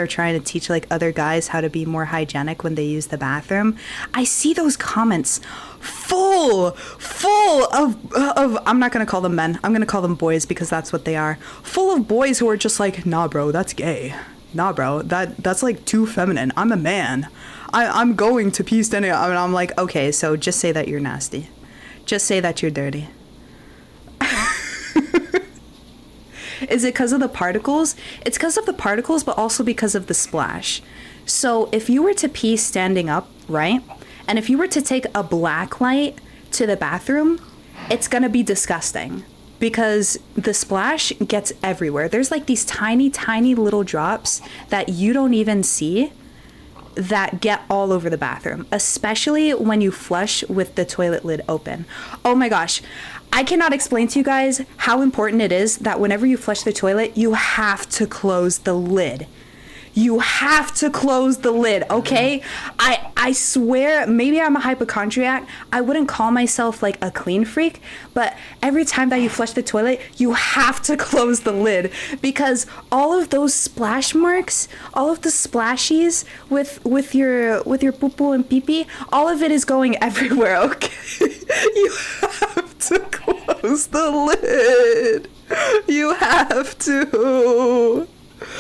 trying to teach like other guys how to be more hygienic when they use the bathroom. I see those comments full of I'm not gonna call them men, I'm gonna call them boys, because that's what they are. Full of boys who are just like, nah bro, that's gay. Nah bro, that's like too feminine. I'm a man. I'm going to pee standing up. And I'm like, okay, so just say that you're nasty. Just say that you're dirty. Is it because of the particles? It's because of the particles, but also because of the splash. So if you were to pee standing up, right? And if you were to take a black light to the bathroom, it's going to be disgusting because the splash gets everywhere. There's like these tiny, tiny little drops that you don't even see that get all over the bathroom, especially when you flush with the toilet lid open. Oh my gosh. I cannot explain to you guys how important it is that whenever you flush the toilet, you have to close the lid. You have to close the lid, okay? I swear, maybe I'm a hypochondriac. I wouldn't call myself like a clean freak, but every time that you flush the toilet, you have to close the lid, because all of those splash marks, all of the splashies with your poo-poo and pee-pee, all of it is going everywhere, okay? You have to close the lid. You have to.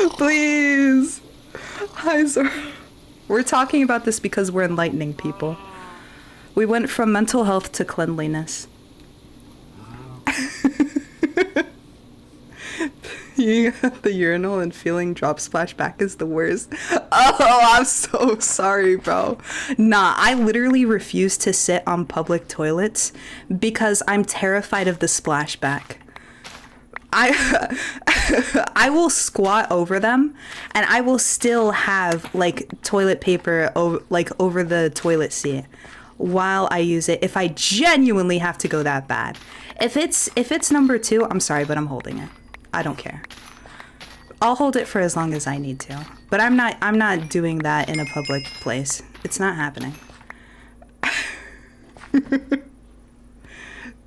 Please. Hi, sir. We're talking about this because we're enlightening people. We went from mental health to cleanliness. You at the urinal and feeling drop splash back is the worst. Oh, I'm so sorry, bro. Nah, I literally refuse to sit on public toilets because I'm terrified of the splashback. I will squat over them and I will still have like toilet paper over the toilet seat while I use it if I genuinely have to go that bad. If it's number 2, I'm sorry, but I'm holding it. I don't care. I'll hold it for as long as I need to. But I'm not doing that in a public place. It's not happening.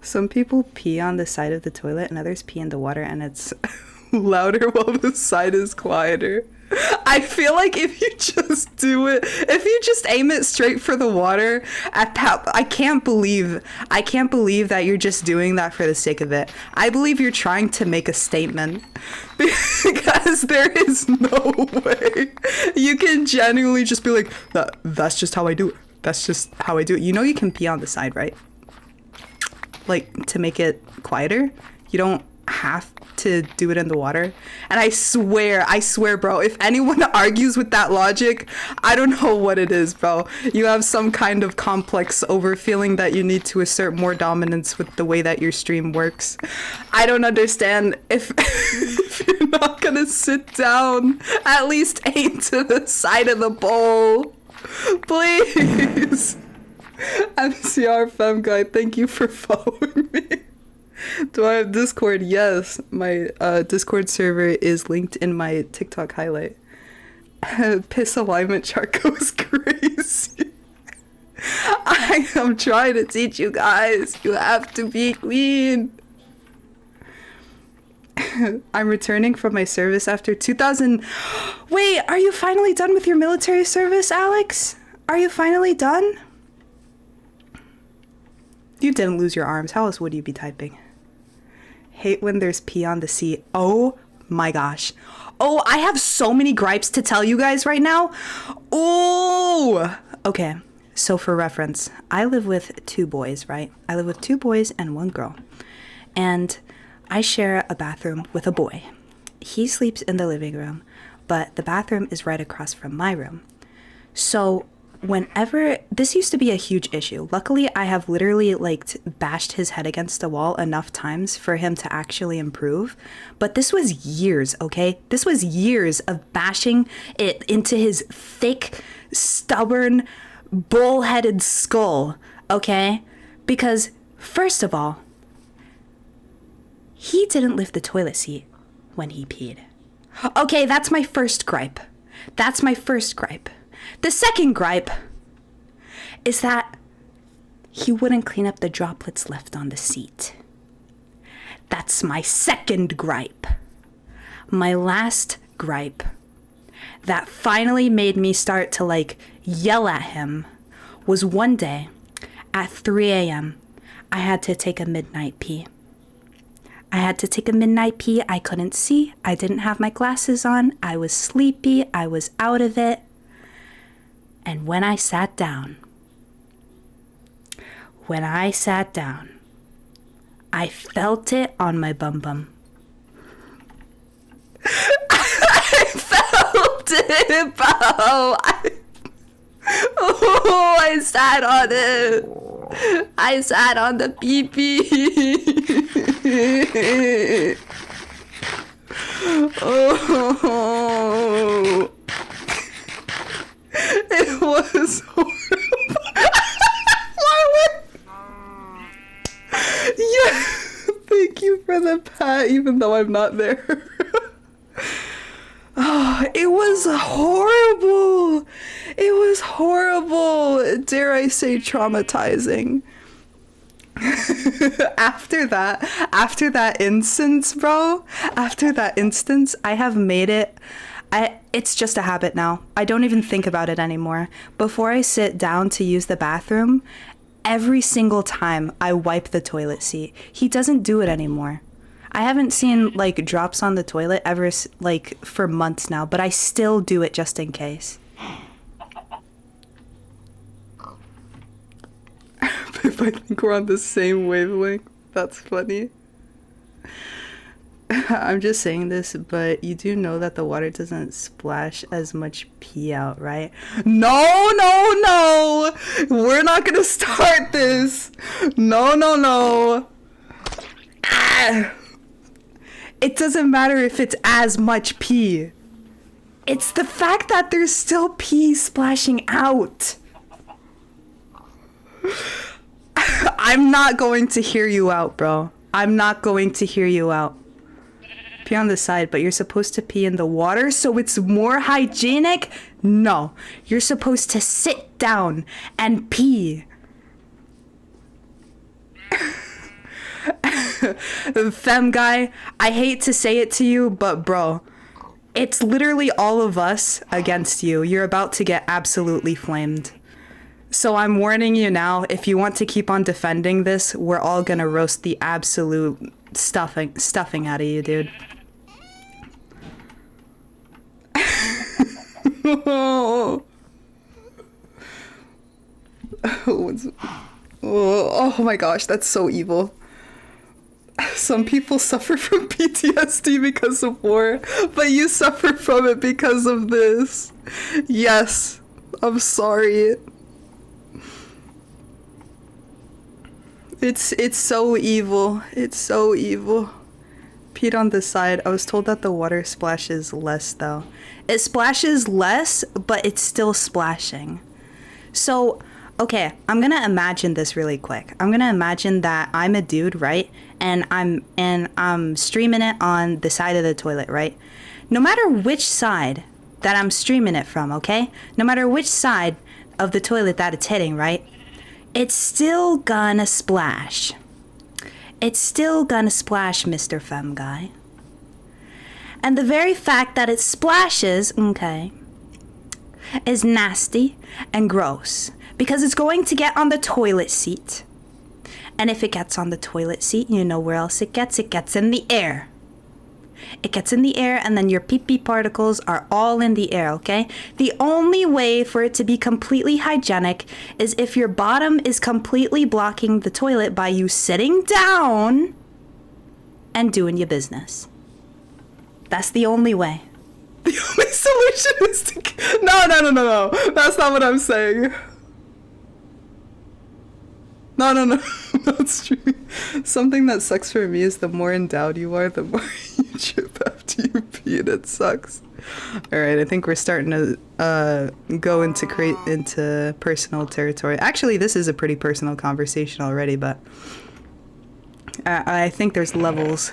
Some people pee on the side of the toilet and others pee in the water and it's louder while the side is quieter. I feel like if you just do it, if you just aim it straight for the water at that, I can't believe that you're just doing that for the sake of it. I believe you're trying to make a statement, because there is no way you can genuinely just be like, that's just how I do it. That's just how I do it. You know you can pee on the side, right? Like, to make it quieter. You don't have to do it in the water. And I swear, bro, if anyone argues with that logic, I don't know what it is, bro. You have some kind of complex over feeling that you need to assert more dominance with the way that your stream works. I don't understand. If you're not gonna sit down, at least aim to the side of the bowl. Please. MCR Fem Guy, thank you for following me. Do I have Discord? Yes. My Discord server is linked in my TikTok highlight. Piss alignment chart goes crazy. I am trying to teach you guys. You have to be clean. I'm returning from my service after 2000. Wait, are you finally done with your military service, Alex? Are you finally done? You didn't lose your arms. How else would you be typing? Hate when there's pee on the seat. Oh my gosh. Oh, I have so many gripes to tell you guys right now. Oh, okay. So for reference, I live with 2 boys, right? I live with 2 boys and 1 girl. And I share a bathroom with a boy. He sleeps in the living room, but the bathroom is right across from my room. So whenever, this used to be a huge issue. Luckily, I have literally like bashed his head against the wall enough times for him to actually improve. But this was years, okay? This was years of bashing it into his thick, stubborn, bull-headed skull, okay? Because first of all, he didn't lift the toilet seat when he peed. Okay, that's my first gripe. That's my first gripe. The second gripe is that he wouldn't clean up the droplets left on the seat. That's my second gripe. My last gripe that finally made me start to like yell at him was one day at 3 a.m. I had to take a midnight pee. I had to take a midnight pee. I couldn't see. I didn't have my glasses on. I was sleepy. I was out of it. And when I sat down, I felt it on my bum bum. I felt it, bro. I sat on it. I sat on the pee-pee. Oh. It was horrible. Yeah, thank you for the pat, even though I'm not there. Oh, it was horrible. It was horrible. Dare I say traumatizing. After that instance, bro, I have made it. It's just a habit now. I don't even think about it anymore. Before I sit down to use the bathroom, every single time I wipe the toilet seat. He doesn't do it anymore. I haven't seen like drops on the toilet ever like for months now, but I still do it just in case. If I think we're on the same wavelength, that's funny. I'm just saying this, but you do know that the water doesn't splash as much pee out, right? No! We're not gonna start this! No. Ah. It doesn't matter if it's as much pee. It's the fact that there's still pee splashing out. I'm not going to hear you out, bro. I'm not going to hear you out. Pee on the side, but you're supposed to pee in the water so it's more hygienic? No. You're supposed to sit down and pee. Fem guy, I hate to say it to you, but bro, it's literally all of us against you. You're about to get absolutely flamed. So I'm warning you now, if you want to keep on defending this, we're all gonna roast the absolute stuffing out of you, dude. Oh my gosh, that's so evil. Some people suffer from PTSD because of war, but you suffer from it because of this. Yes, I'm sorry. It's so evil. It's so evil. Peed on the side. I was told that the water splashes less though. It splashes less, but it's still splashing. So, okay, I'm gonna imagine this really quick. I'm gonna imagine that I'm a dude, right? and I'm streaming it on the side of the toilet, right? No matter which side that I'm streaming it from, okay? No matter which side of the toilet that it's hitting, right? It's still gonna splash. It's still gonna splash, Mr. Fem Guy. And the very fact that it splashes, okay, is nasty and gross because it's going to get on the toilet seat. And if it gets on the toilet seat, you know where else it gets? It gets in the air. It gets in the air, and then your pee-pee particles are all in the air, okay? The only way for it to be completely hygienic is if your bottom is completely blocking the toilet by you sitting down and doing your business. That's the only way. The only solution is to... No. That's not what I'm saying. No. That's true. Something that sucks for me is the more endowed you are, the more you trip after you pee, and it sucks. All right, I think we're starting to go into personal territory. Actually, this is a pretty personal conversation already, but I think there's levels.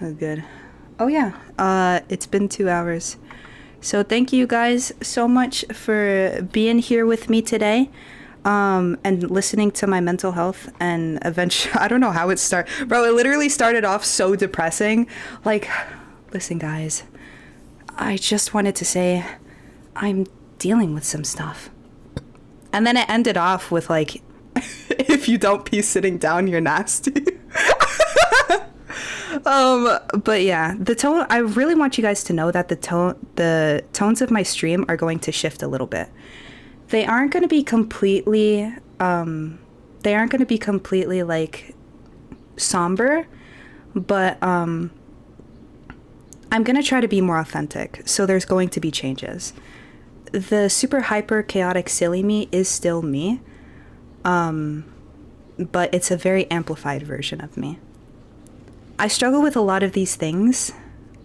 Oh, good. Oh yeah, it's been 2 hours. So thank you guys so much for being here with me today, and listening to my mental health. And eventually, I don't know how it started. Bro, it literally started off so depressing. Like, listen guys, I just wanted to say I'm dealing with some stuff. And then it ended off with like, if you don't pee sitting down, you're nasty. But yeah, the tone, I really want you guys to know that the tones of my stream are going to shift a little bit. They aren't going to be completely like somber, but I'm going to try to be more authentic. So there's going to be changes. The super hyper chaotic silly me is still me. But it's a very amplified version of me. I struggle with a lot of these things,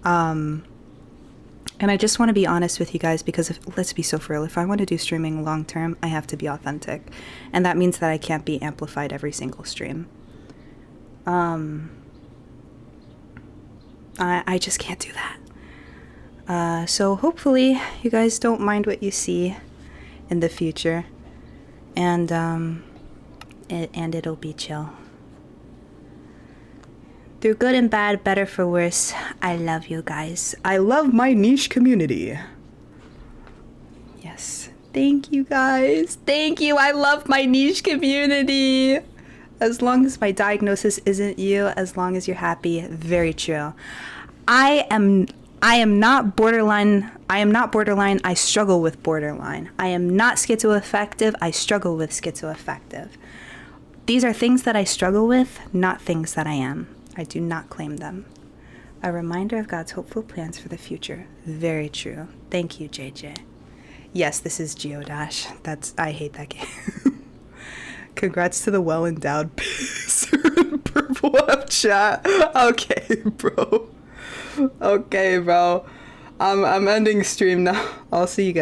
and I just want to be honest with you guys because let's be so for real, if I want to do streaming long term, I have to be authentic, and that means that I can't be amplified every single stream. I just can't do that. So hopefully you guys don't mind what you see in the future, and it'll be chill. Through good and bad, better for worse, I love you guys. I love my niche community. Yes. Thank you guys. Thank you. I love my niche community. As long as my diagnosis isn't you, as long as you're happy, very true. I am not borderline. I struggle with borderline. I am not schizoaffective. I struggle with schizoaffective. These are things that I struggle with, not things that I am. I do not claim them. A reminder of God's hopeful plans for the future. Very true. Thank you, JJ. Yes, this is Geodash. I hate that game. Congrats to the well-endowed pisser in purple F chat. Okay, bro. I'm ending stream now. I'll see you guys.